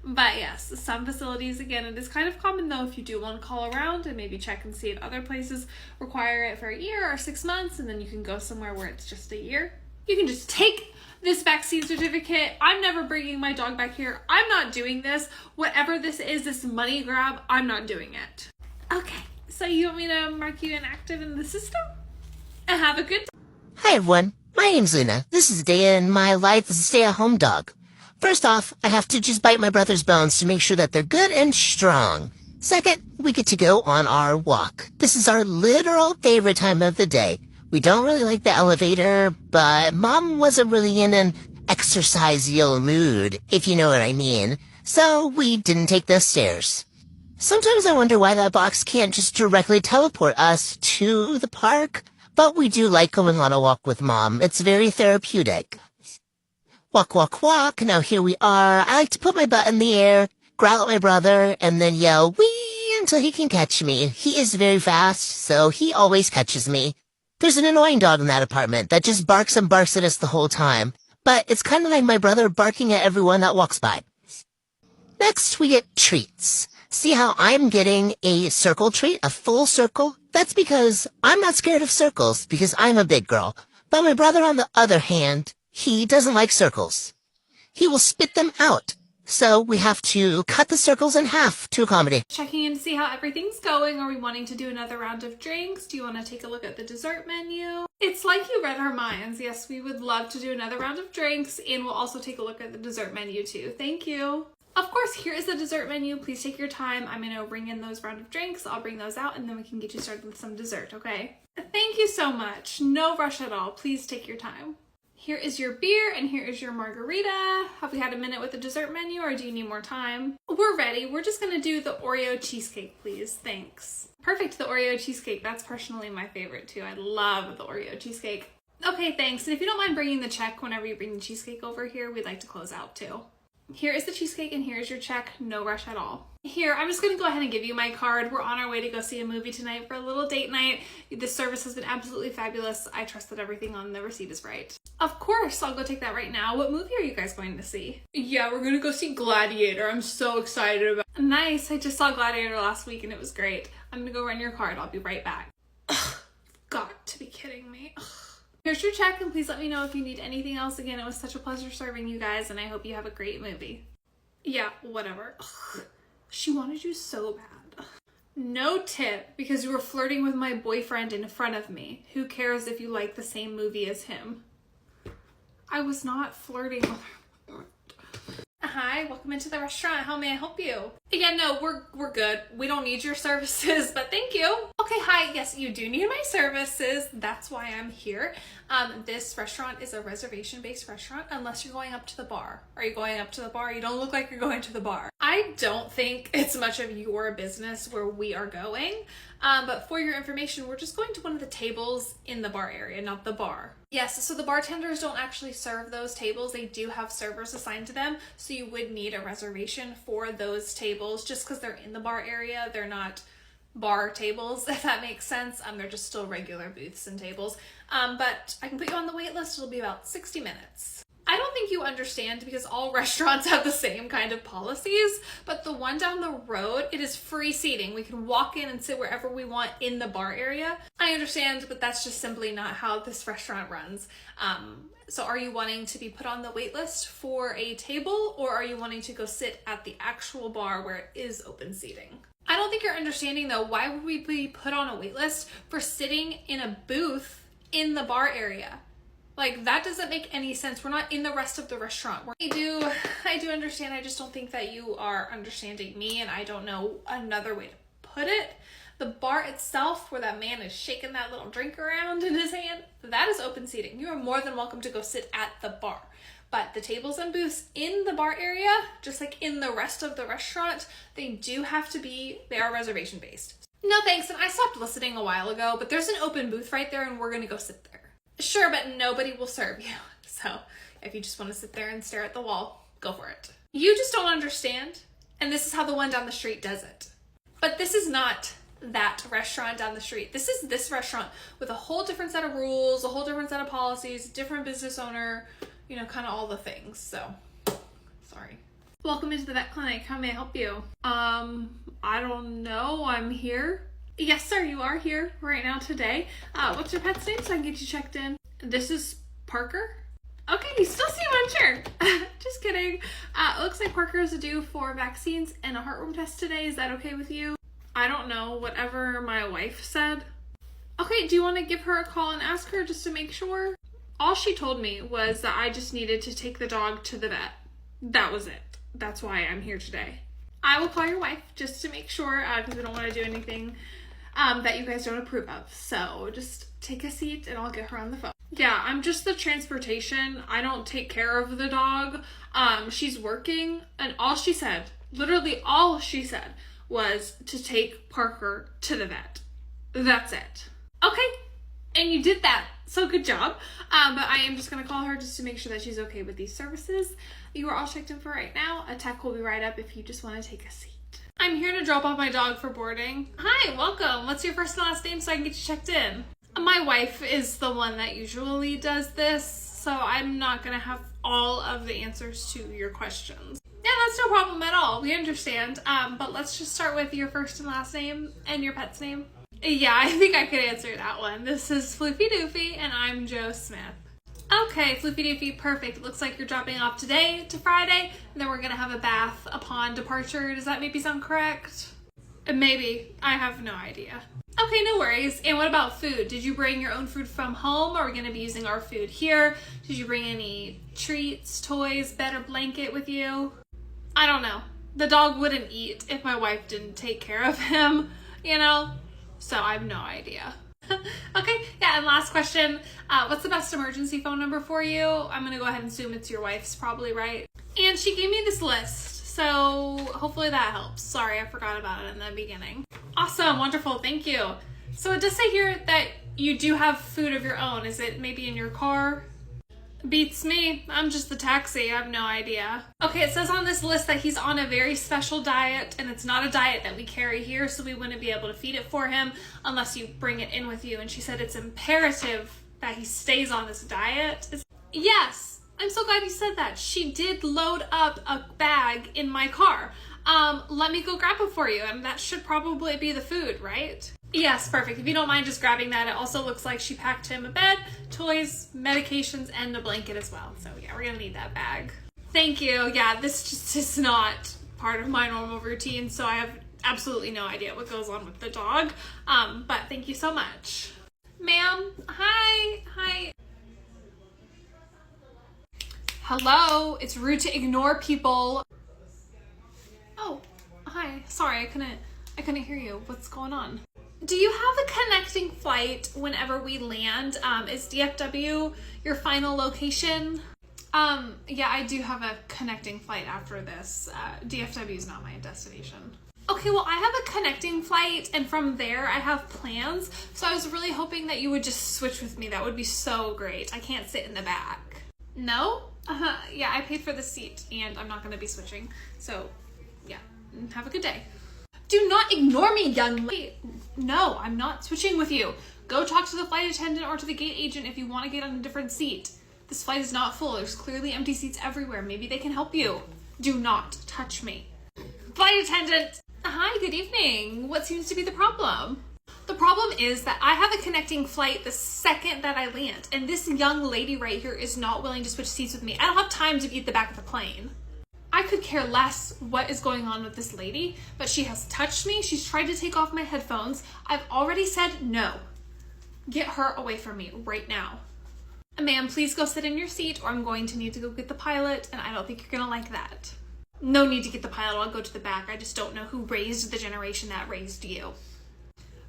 But yes, some facilities, again, it is kind of common though if you do want to call around and maybe check and see if other places require it for a year or 6 months, and then you can go somewhere where it's just a year. You can just take this vaccine certificate. I'm never bringing my dog back here. I'm not doing this. Whatever this is, this money grab, I'm not doing it. Okay, so you want me to mark you inactive in the system? And have a good day. Hi everyone, my name's Luna. This is a day in my life as a stay-at-home dog. First off, I have to just bite my brother's bones to make sure that they're good and strong. Second, we get to go on our walk. This is our literal favorite time of the day. We don't really like the elevator, but Mom wasn't really in an exercise-y mood, if you know what I mean. So we didn't take the stairs. Sometimes I wonder why that box can't just directly teleport us to the park, but we do like going on a walk with Mom. It's very therapeutic. Walk, walk, walk. Now here we are. I like to put my butt in the air, growl at my brother, and then yell, wee, until he can catch me. He is very fast, so he always catches me. There's an annoying dog in that apartment that just barks and barks at us the whole time, but it's kind of like my brother barking at everyone that walks by. Next, we get treats. See how I'm getting a circle treat, a full circle? That's because I'm not scared of circles, because I'm a big girl. But my brother, on the other hand, he doesn't like circles. He will spit them out. So we have to cut the circles in half to accommodate. Checking in to see how everything's going. Are we wanting to do another round of drinks? Do you want to take a look at the dessert menu? It's like you read our minds. Yes, we would love to do another round of drinks, and we'll also take a look at the dessert menu too. Thank you. Of course, here is the dessert menu. Please take your time. I'm going to bring in those round of drinks. I'll bring those out, and then we can get you started with some dessert, okay? Thank you so much. No rush at all. Please take your time. Here is your beer, and here is your margarita. Have we had a minute with the dessert menu, or do you need more time? We're ready. We're just gonna do the Oreo cheesecake, please. Thanks. Perfect, the Oreo cheesecake. That's personally my favorite too. I love the Oreo cheesecake. Okay, thanks. And if you don't mind bringing the check whenever you bring the cheesecake over here, we'd like to close out too. Here is the cheesecake, and here's your check. No rush at all. Here, I'm just gonna go ahead and give you my card. We're on our way to go see a movie tonight for a little date night. This service has been absolutely fabulous. I trust that everything on the receipt is right. Of course, I'll go take that right now. What movie are you guys going to see? Yeah, we're gonna go see Gladiator. I'm so excited about it. Nice, I just saw Gladiator last week and it was great. I'm gonna go run your card. I'll be right back. Ugh, got to be kidding me. Ugh. Here's your check, and please let me know if you need anything else. Again, it was such a pleasure serving you guys, and I hope you have a great movie. Yeah, whatever. Ugh. She wanted you so bad. Ugh. No tip, because you were flirting with my boyfriend in front of me. Who cares if you like the same movie as him? I was not flirting with her. Hi, welcome into the restaurant. How may I help you? Again, no, we're good. We don't need your services, but thank you. Okay, hi. Yes, you do need my services. That's why I'm here. This restaurant is a reservation-based restaurant unless you're going up to the bar. Are you going up to the bar? You don't look like you're going to the bar. I don't think it's much of your business where we are going, but for your information, we're just going to one of the tables in the bar area, not the bar. Yes, so the bartenders don't actually serve those tables. They do have servers assigned to them, so you would need a reservation for those tables just because they're in the bar area. They're not bar tables, if that makes sense. They're just still regular booths and tables. But I can put you on the wait list. It'll be about 60 minutes. I don't think you understand because all restaurants have the same kind of policies, but the one down the road, it is free seating. We can walk in and sit wherever we want in the bar area. I understand, but that's just simply not how this restaurant runs. So are you wanting to be put on the wait list for a table, or are you wanting to go sit at the actual bar where it is open seating? I don't think you're understanding though, why would we be put on a wait list for sitting in a booth in the bar area? Like, that doesn't make any sense. We're not in the rest of the restaurant. I do understand. I just don't think that you are understanding me, and I don't know another way to put it. The bar itself, where that man is shaking that little drink around in his hand, that is open seating. You are more than welcome to go sit at the bar. But the tables and booths in the bar area, just like in the rest of the restaurant, they are reservation based. No thanks, and I stopped listening a while ago, but there's an open booth right there and we're gonna go sit there. Sure, but nobody will serve you. So if you just want to sit there and stare at the wall, go for it. You just don't understand, and this is how the one down the street does it. But this is not that restaurant down the street. This is this restaurant with a whole different set of rules, a whole different set of policies, different business owner, you know, kind of all the things. So, sorry. Welcome into the vet clinic. How may I help you? I don't know. I'm here. Yes, sir, you are here right now today. What's your pet's name so I can get you checked in? This is Parker? Okay, you still seem unsure. Just kidding. It looks like Parker is due for vaccines and a heartworm test today. Is that okay with you? I don't know, whatever my wife said. Okay, do you want to give her a call and ask her just to make sure? All she told me was that I just needed to take the dog to the vet. That was it. That's why I'm here today. I will call your wife just to make sure, because we don't want to do anything that you guys don't approve of. So just take a seat and I'll get her on the phone. Yeah, I'm just the transportation. I don't take care of the dog. She's working, and all she said, literally all she said, was to take Parker to the vet. That's it. Okay, and you did that. So good job. But I am just going to call her just to make sure that she's okay with these services. You are all checked in for right now. A tech will be right up if you just want to take a seat. I'm here to drop off my dog for boarding. Hi, welcome. What's your first and last name so I can get you checked in? My wife is the one that usually does this, so I'm not going to have all of the answers to your questions. Yeah, that's no problem at all. We understand. But let's just start with your first and last name and your pet's name. Yeah, I think I could answer that one. This is Floofy Doofy, and I'm Joe Smith. Okay, Floofy Doofy, perfect. It looks like you're dropping off today to Friday, and then we're gonna have a bath upon departure. Does that maybe sound correct? Maybe. I have no idea. Okay, no worries. And what about food? Did you bring your own food from home? Are we gonna be using our food here? Did you bring any treats, toys, bed, or blanket with you? I don't know. The dog wouldn't eat if my wife didn't take care of him, you know? So I have no idea. Okay, yeah, and last question. What's the best emergency phone number for you? I'm gonna go ahead and assume it's your wife's, probably, right? And she gave me this list, so hopefully that helps. Sorry, I forgot about it in the beginning. Awesome, wonderful, thank you. So it does say here that you do have food of your own. Is it maybe in your car? Beats me. I'm just the taxi. I have no idea. Okay, it says on this list that he's on a very special diet, and it's not a diet that we carry here, so we wouldn't be able to feed it for him unless you bring it in with you. And she said it's imperative that he stays on this diet. Yes, I'm so glad you said that. She did load up a bag in my car. Let me go grab it for you, and that should probably be the food, right? Yes, perfect. If you don't mind just grabbing that. It also looks like she packed him a bed, toys, medications, and a blanket as well. So yeah, we're gonna need that bag. Thank you. Yeah, this just is not part of my normal routine, so I have absolutely no idea what goes on with the dog. But thank you so much. Ma'am, hi. Hi. Hello, it's rude to ignore people. Oh, hi. Sorry, I couldn't hear you. What's going on? Do you have a connecting flight whenever we land? Is DFW your final location? Yeah, I do have a connecting flight after this. DFW is not my destination. Okay, well, I have a connecting flight, and from there I have plans. So I was really hoping that you would just switch with me. That would be so great. I can't sit in the back. No? Yeah, I paid for the seat, and I'm not going to be switching. So, yeah, have a good day. Do not ignore me, young lady. No, I'm not switching with you. Go talk to the flight attendant or to the gate agent if you want to get on a different seat. This flight is not full. There's clearly empty seats everywhere. Maybe they can help you. Do not touch me. Flight attendant! Hi, good evening. What seems to be the problem? The problem is that I have a connecting flight the second that I land, and this young lady right here is not willing to switch seats with me. I don't have time to be at the back of the plane. I could care less what is going on with this lady, but she has touched me. She's tried to take off my headphones. I've already said no. Get her away from me right now. Ma'am, please go sit in your seat or I'm going to need to go get the pilot, and I don't think you're gonna like that. No need to get the pilot, I'll go to the back. I just don't know who raised the generation that raised you.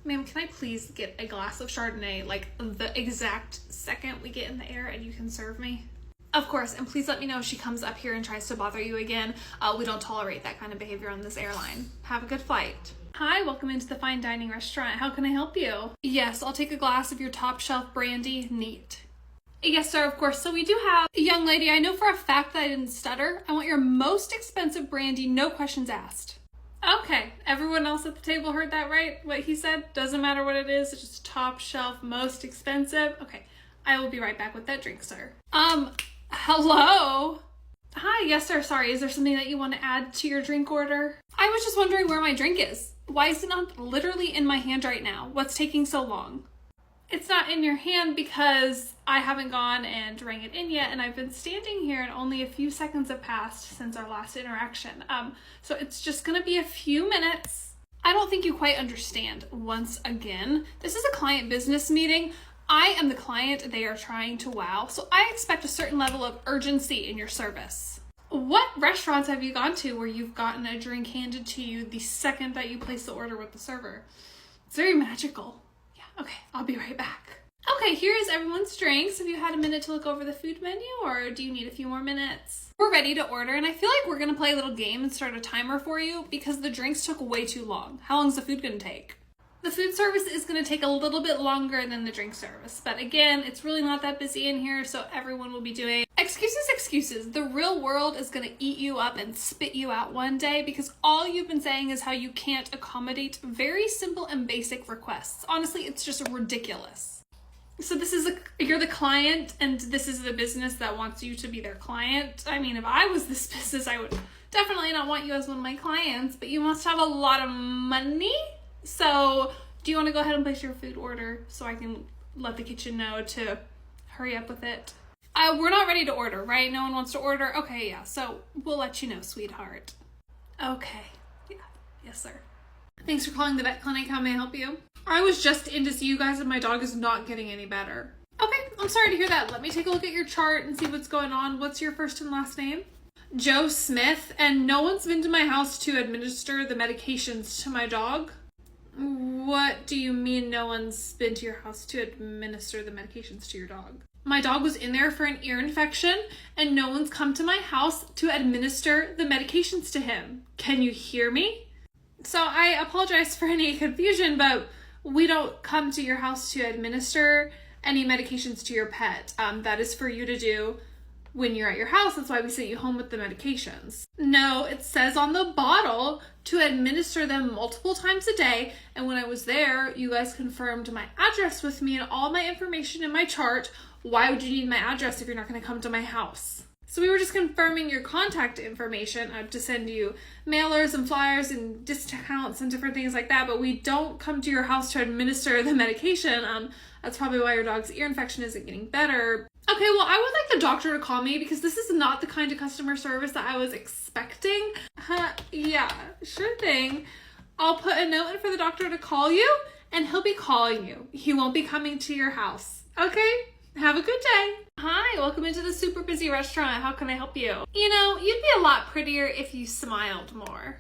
Ma'am, can I please get a glass of Chardonnay like the exact second we get in the air and you can serve me? Of course, and please let me know if she comes up here and tries to bother you again. We don't tolerate that kind of behavior on this airline. Have a good flight. Hi, welcome into the fine dining restaurant. How can I help you? Yes, I'll take a glass of your top shelf brandy. Neat. Yes, sir, of course. So we do have, young lady, I know for a fact that I didn't stutter. I want your most expensive brandy, no questions asked. Okay, everyone else at the table heard that right? What he said? Doesn't matter what it is, it's just top shelf, most expensive. Okay, I will be right back with that drink, sir. Hello? Hi, yes, sir, sorry, is there something that you want to add to your drink order? I was just wondering where my drink is. Why is it not literally in my hand right now? What's taking so long? It's not in your hand because I haven't gone and rang it in yet, and I've been standing here and only a few seconds have passed since our last interaction. So it's just gonna be a few minutes. I don't think you quite understand. Once again, this is a client business meeting. I am the client they are trying to wow, so I expect a certain level of urgency in your service. What restaurants have you gone to where you've gotten a drink handed to you the second that you place the order with the server? It's very magical. Okay, I'll be right back. Okay, here is everyone's drinks. Have you had a minute to look over the food menu, or do you need a few more minutes? We're ready to order, and I feel like we're gonna play a little game and start a timer for you because the drinks took way too long. How long is the food gonna take? The food service is gonna take a little bit longer than the drink service, but again, it's really not that busy in here, so everyone will be doing excuses. The real world is gonna eat you up and spit you out one day because all you've been saying is how you can't accommodate very simple and basic requests. Honestly, it's just ridiculous. So you're the client and this is the business that wants you to be their client. I mean, if I was this business, I would definitely not want you as one of my clients, but you must have a lot of money. So do you want to go ahead and place your food order so I can let the kitchen know to hurry up with it? We're not ready to order, right? No one wants to order? Okay, yeah, so we'll let you know, sweetheart. Okay, yeah, yes, sir. Thanks for calling the vet clinic. How may I help you? I was just in to see you guys and my dog is not getting any better. Okay, I'm sorry to hear that. Let me take a look at your chart and see what's going on. What's your first and last name? Joe Smith, and no one's been to my house to administer the medications to my dog? What do you mean no one's been to your house to administer the medications to your dog? My dog was in there for an ear infection and no one's come to my house to administer the medications to him. Can you hear me? So I apologize for any confusion, but we don't come to your house to administer any medications to your pet. That is for you to do when you're at your house. That's why we sent you home with the medications. No, it says on the bottle to administer them multiple times a day. And when I was there, you guys confirmed my address with me and all my information in my chart. Why would you need my address if you're not going to come to my house? So we were just confirming your contact information to send you mailers and flyers and discounts and different things like that, but we don't come to your house to administer the medication. That's probably why your dog's ear infection isn't getting better. Okay, well, I would like the doctor to call me because this is not the kind of customer service that I was expecting. Yeah, sure thing. I'll put a note in for the doctor to call you and he'll be calling you. He won't be coming to your house. Okay? Have a good day. Hi, welcome into the super busy restaurant. How can I help you? You know, you'd be a lot prettier if you smiled more.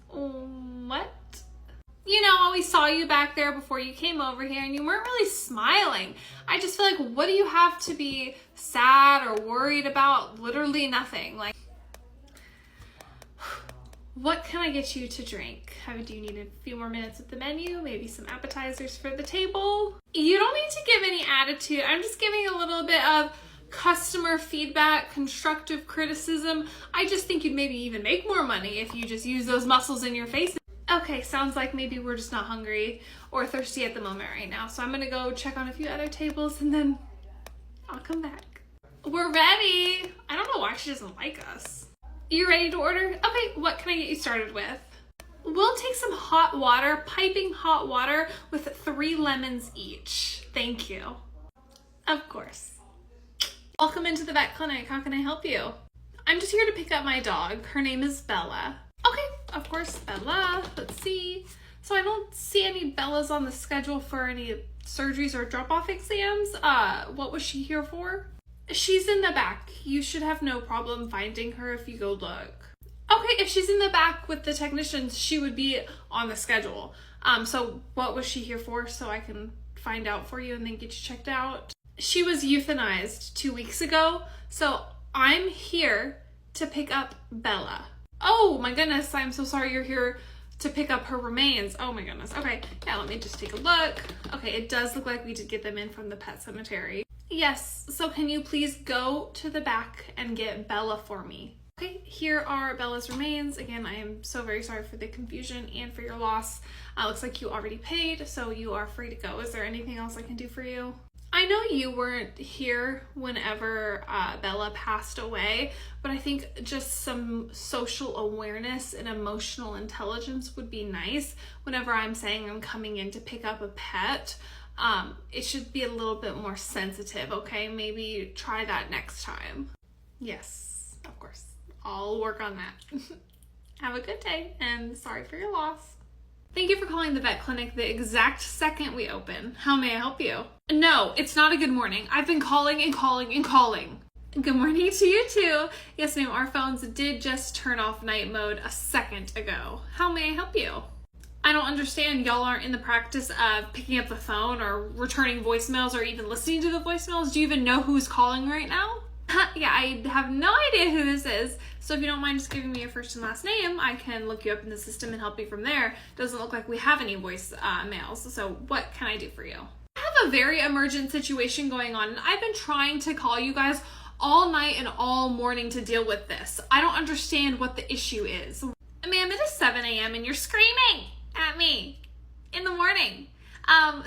What? You know, I always saw you back there before you came over here and you weren't really smiling. I just feel like, what do you have to be sad or worried about? Literally nothing. Like, what can I get you to drink? Do you need a few more minutes at the menu? Maybe some appetizers for the table? You don't need to give any attitude. I'm just giving a little bit of customer feedback, constructive criticism. I just think you'd maybe even make more money if you just use those muscles in your face. Okay, sounds like maybe we're just not hungry or thirsty at the moment right now. So I'm gonna go check on a few other tables and then I'll come back. We're ready. I don't know why she doesn't like us. You ready to order? Okay, what can I get you started with? We'll take some hot water, piping hot water with 3 lemons each. Thank you. Of course. Welcome into the vet clinic. How can I help you? I'm just here to pick up my dog. Her name is Bella. Okay, of course, Bella. Let's see. So I don't see any Bellas on the schedule for any surgeries or drop-off exams. What was she here for? She's in the back. You should have no problem finding her if you go look. Okay, if she's in the back with the technicians, she would be on the schedule. So what was she here for, so I can find out for you and then get you checked out? She was euthanized 2 weeks ago, so I'm here to pick up Bella. Oh my goodness, I'm so sorry you're here to pick up her remains. Oh my goodness. Okay, yeah, let me just take a look. Okay, it does look like we did get them in from the pet cemetery. Yes, so can you please go to the back and get Bella for me? Okay, here are Bella's remains. Again, I am so very sorry for the confusion and for your loss. Looks like you already paid, so you are free to go. Is there anything else I can do for you? I know you weren't here whenever Bella passed away, but I think just some social awareness and emotional intelligence would be nice. Whenever I'm saying I'm coming in to pick up a pet, it should be a little bit more sensitive, okay? Maybe try that next time. Yes, of course. I'll work on that. Have a good day, and sorry for your loss. Thank you for calling the vet clinic the exact second we open. How may I help you? No, it's not a good morning. I've been calling and calling and calling. Good morning to you too. Yes, ma'am, our phones did just turn off night mode a second ago. How may I help you? I don't understand. Y'all aren't in the practice of picking up the phone or returning voicemails or even listening to the voicemails. Do you even know who's calling right now? Yeah, I have no idea who this is. So if you don't mind just giving me your first and last name, I can look you up in the system and help you from there. Doesn't look like we have any voice mails. So what can I do for you? I have a very emergent situation going on, and I've been trying to call you guys all night and all morning to deal with this. I don't understand what the issue is. Ma'am, it is 7 a.m. and you're screaming at me in the morning.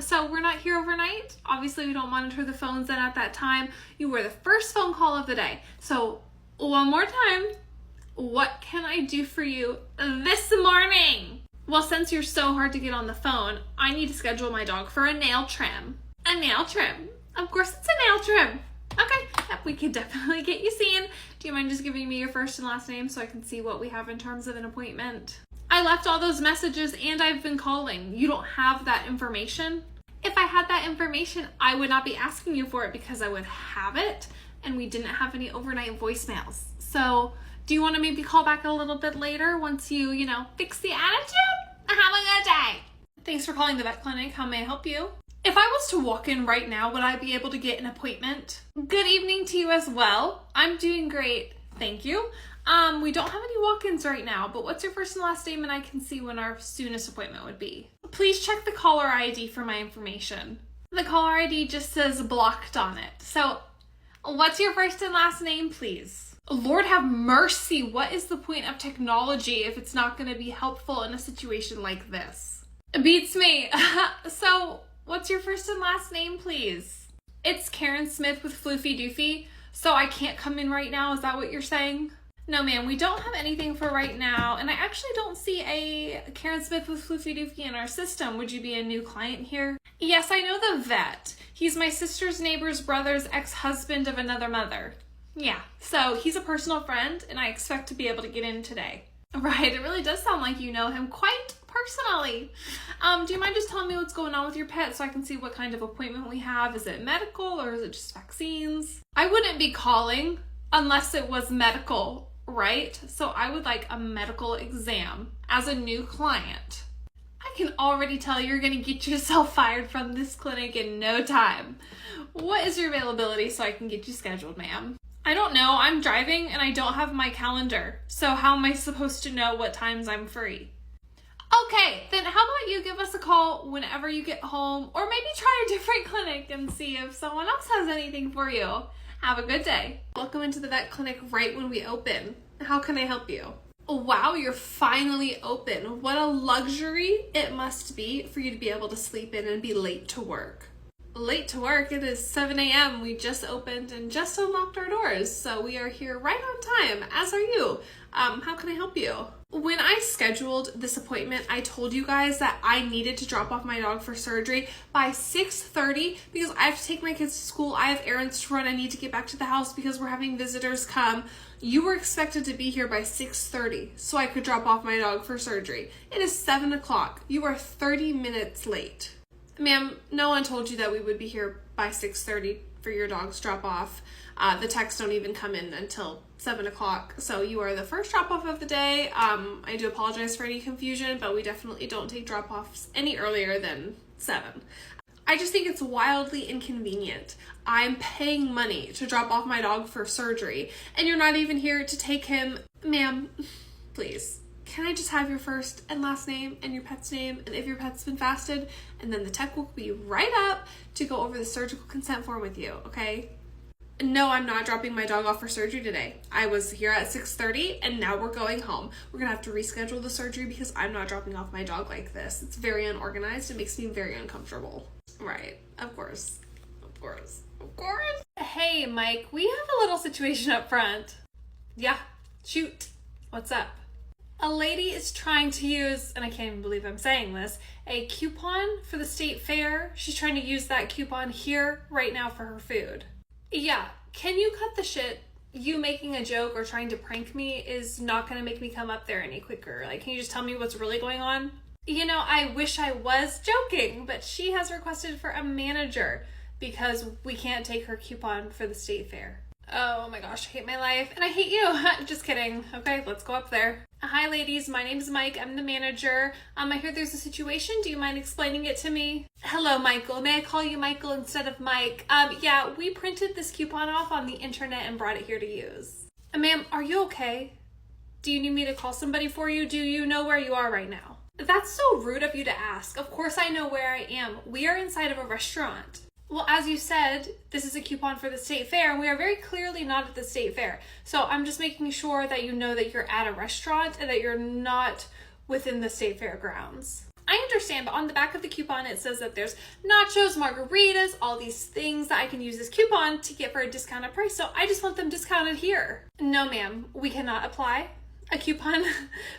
So we're not here overnight. Obviously, we don't monitor the phones then at that time. You were the first phone call of the day. So one more time, what can I do for you this morning? Well, since you're so hard to get on the phone, I need to schedule my dog for a nail trim. A nail trim? Of course it's a nail trim. Okay, yep, we can definitely get you seen. Do you mind just giving me your first and last name so I can see what we have in terms of an appointment? I left all those messages and I've been calling. You don't have that information? If I had that information, I would not be asking you for it because I would have it, and we didn't have any overnight voicemails. So do you want to maybe call back a little bit later once you fix the attitude? Have a good day. Thanks for calling the vet clinic. How may I help you? If I was to walk in right now, would I be able to get an appointment? Good evening to you as well. I'm doing great. Thank you. We don't have any walk-ins right now, but what's your first and last name and I can see when our soonest appointment would be. Please check the caller ID for my information. The caller ID just says blocked on it. So what's your first and last name, please? Lord have mercy. What is the point of technology if it's not going to be helpful in a situation like this? It beats me. So what's your first and last name, please? It's Karen Smith with Floofy Doofy. So I can't come in right now. Is that what you're saying? No, ma'am, we don't have anything for right now, and I actually don't see a Karen Smith with Floofy Doofy in our system. Would you be a new client here? Yes, I know the vet. He's my sister's neighbor's brother's ex-husband of another mother. Yeah, so he's a personal friend, and I expect to be able to get in today. Right, it really does sound like you know him quite personally. Do you mind just telling me what's going on with your pet so I can see what kind of appointment we have? Is it medical or is it just vaccines? I wouldn't be calling unless it was medical. Right? So I would like a medical exam as a new client. I can already tell you're going to get yourself fired from this clinic in no time. What is your availability so I can get you scheduled, ma'am? I don't know. I'm driving and I don't have my calendar. So how am I supposed to know what times I'm free? Okay, then how about you give us a call whenever you get home, or maybe try a different clinic and see if someone else has anything for you. Have a good day. Welcome into the vet clinic right when we open. How can I help you? Wow, you're finally open. What a luxury it must be for you to be able to sleep in and be late to work. Late to work? It is 7 a.m. We just opened and just unlocked our doors, so we are here right on time, as are you. How can I help you? When I scheduled this appointment, I told you guys that I needed to drop off my dog for surgery by 6:30 because I have to take my kids to school. I have errands to run. I need to get back to the house because we're having visitors come. You were expected to be here by 6:30 so I could drop off my dog for surgery. It is 7 o'clock. You are 30 minutes late. Ma'am, no one told you that we would be here by 6:30 for your dog's drop off. The texts don't even come in until 7 o'clock. So you are the first drop off of the day. I do apologize for any confusion, but we definitely don't take drop offs any earlier than 7. I just think it's wildly inconvenient. I'm paying money to drop off my dog for surgery, and you're not even here to take him. Ma'am, please. Can I just have your first and last name and your pet's name, and if your pet's been fasted, and then the tech will be right up to go over the surgical consent form with you, okay? No, I'm not dropping my dog off for surgery today. I was here at 6:30 and now we're going home. We're gonna have to reschedule the surgery because I'm not dropping off my dog like this. It's very unorganized. It makes me very uncomfortable. Right, of course. Of course. Of course. Hey, Mike, we have a little situation up front. Yeah, shoot. What's up? A lady is trying to use, and I can't even believe I'm saying this, a coupon for the state fair. She's trying to use that coupon here right now for her food. Yeah, can you cut the shit? You making a joke or trying to prank me is not going to make me come up there any quicker. Like, can you just tell me what's really going on? You know, I wish I was joking, but she has requested for a manager because we can't take her coupon for the state fair. Oh my gosh, I hate my life. And I hate you. Just kidding. Okay, let's go up there. Hi ladies, my name's Mike. I'm the manager. I hear there's a situation. Do you mind explaining it to me? Hello, Michael. May I call you Michael instead of Mike? Yeah, we printed this coupon off on the internet and brought it here to use. Ma'am, are you okay? Do you need me to call somebody for you? Do you know where you are right now? That's so rude of you to ask. Of course I know where I am. We are inside of a restaurant. Well, as you said, this is a coupon for the state fair, and we are very clearly not at the state fair. So I'm just making sure that you know that you're at a restaurant and that you're not within the state fair grounds. I understand, but on the back of the coupon, it says that there's nachos, margaritas, all these things that I can use this coupon to get for a discounted price. So I just want them discounted here. No, ma'am, we cannot apply a coupon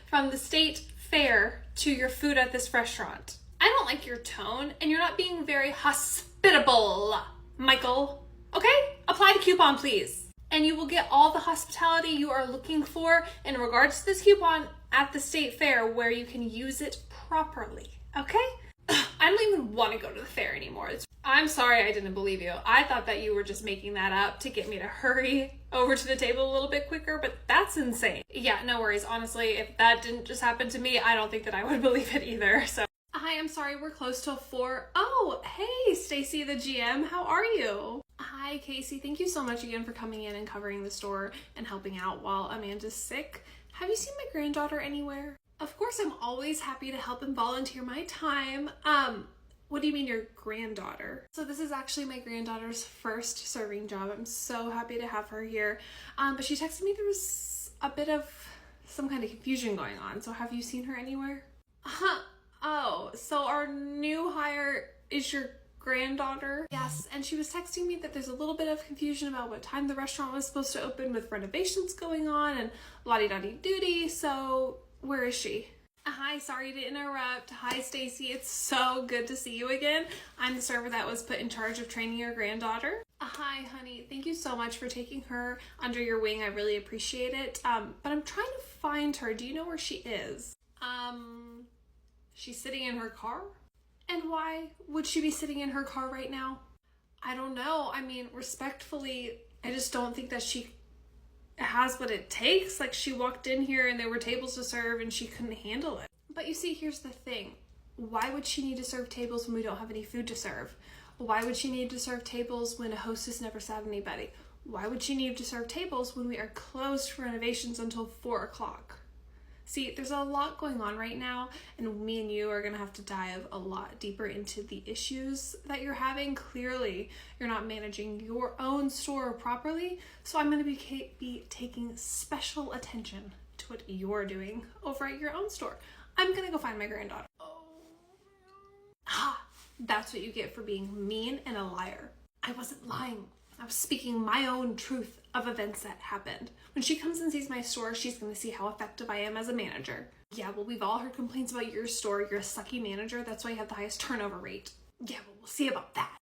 from the state fair to your food at this restaurant. I don't like your tone, and you're not being very hospitable, Michael. Okay? Apply the coupon, please. And you will get all the hospitality you are looking for in regards to this coupon at the state fair where you can use it properly. Okay? I don't even want to go to the fair anymore. I'm sorry I didn't believe you. I thought that you were just making that up to get me to hurry over to the table a little bit quicker, but that's insane. Yeah, no worries. Honestly, if that didn't just happen to me, I don't think that I would believe it either. So, hi, I'm sorry, we're closed till 4. Oh, hey, Stacy, the GM, how are you? Hi, Casey. Thank you so much again for coming in and covering the store and helping out while Amanda's sick. Have you seen my granddaughter anywhere? Of course, I'm always happy to help and volunteer my time. What do you mean your granddaughter? So this is actually my granddaughter's first serving job. I'm so happy to have her here. But she texted me there was a bit of some kind of confusion going on. So have you seen her anywhere? Oh, so our new hire is your granddaughter? Yes, and she was texting me that there's a little bit of confusion about what time the restaurant was supposed to open with renovations going on and la-di-da-di-doody. So where is she? Hi, sorry to interrupt. Hi, Stacy. It's so good to see you again. I'm the server that was put in charge of training your granddaughter. Hi, honey. Thank you so much for taking her under your wing. I really appreciate it. But I'm trying to find her. Do you know where she is? She's sitting in her car? And why would she be sitting in her car right now? I don't know. I mean, respectfully, I just don't think that she has what it takes. Like, she walked in here and there were tables to serve and she couldn't handle it. But you see, here's the thing. Why would she need to serve tables when we don't have any food to serve? Why would she need to serve tables when a hostess never sat anybody? Why would she need to serve tables when we are closed for renovations until 4 o'clock? See, there's a lot going on right now, and me and you are going to have to dive a lot deeper into the issues that you're having. Clearly, you're not managing your own store properly, so I'm going to be taking special attention to what you're doing over at your own store. I'm going to go find my granddaughter. Oh, that's what you get for being mean and a liar. I wasn't lying. I was speaking my own truth of events that happened. When she comes and sees my store, she's going to see how effective I am as a manager. Yeah, well, we've all heard complaints about your store. You're a sucky manager. That's why you have the highest turnover rate. Yeah, well, we'll see about that.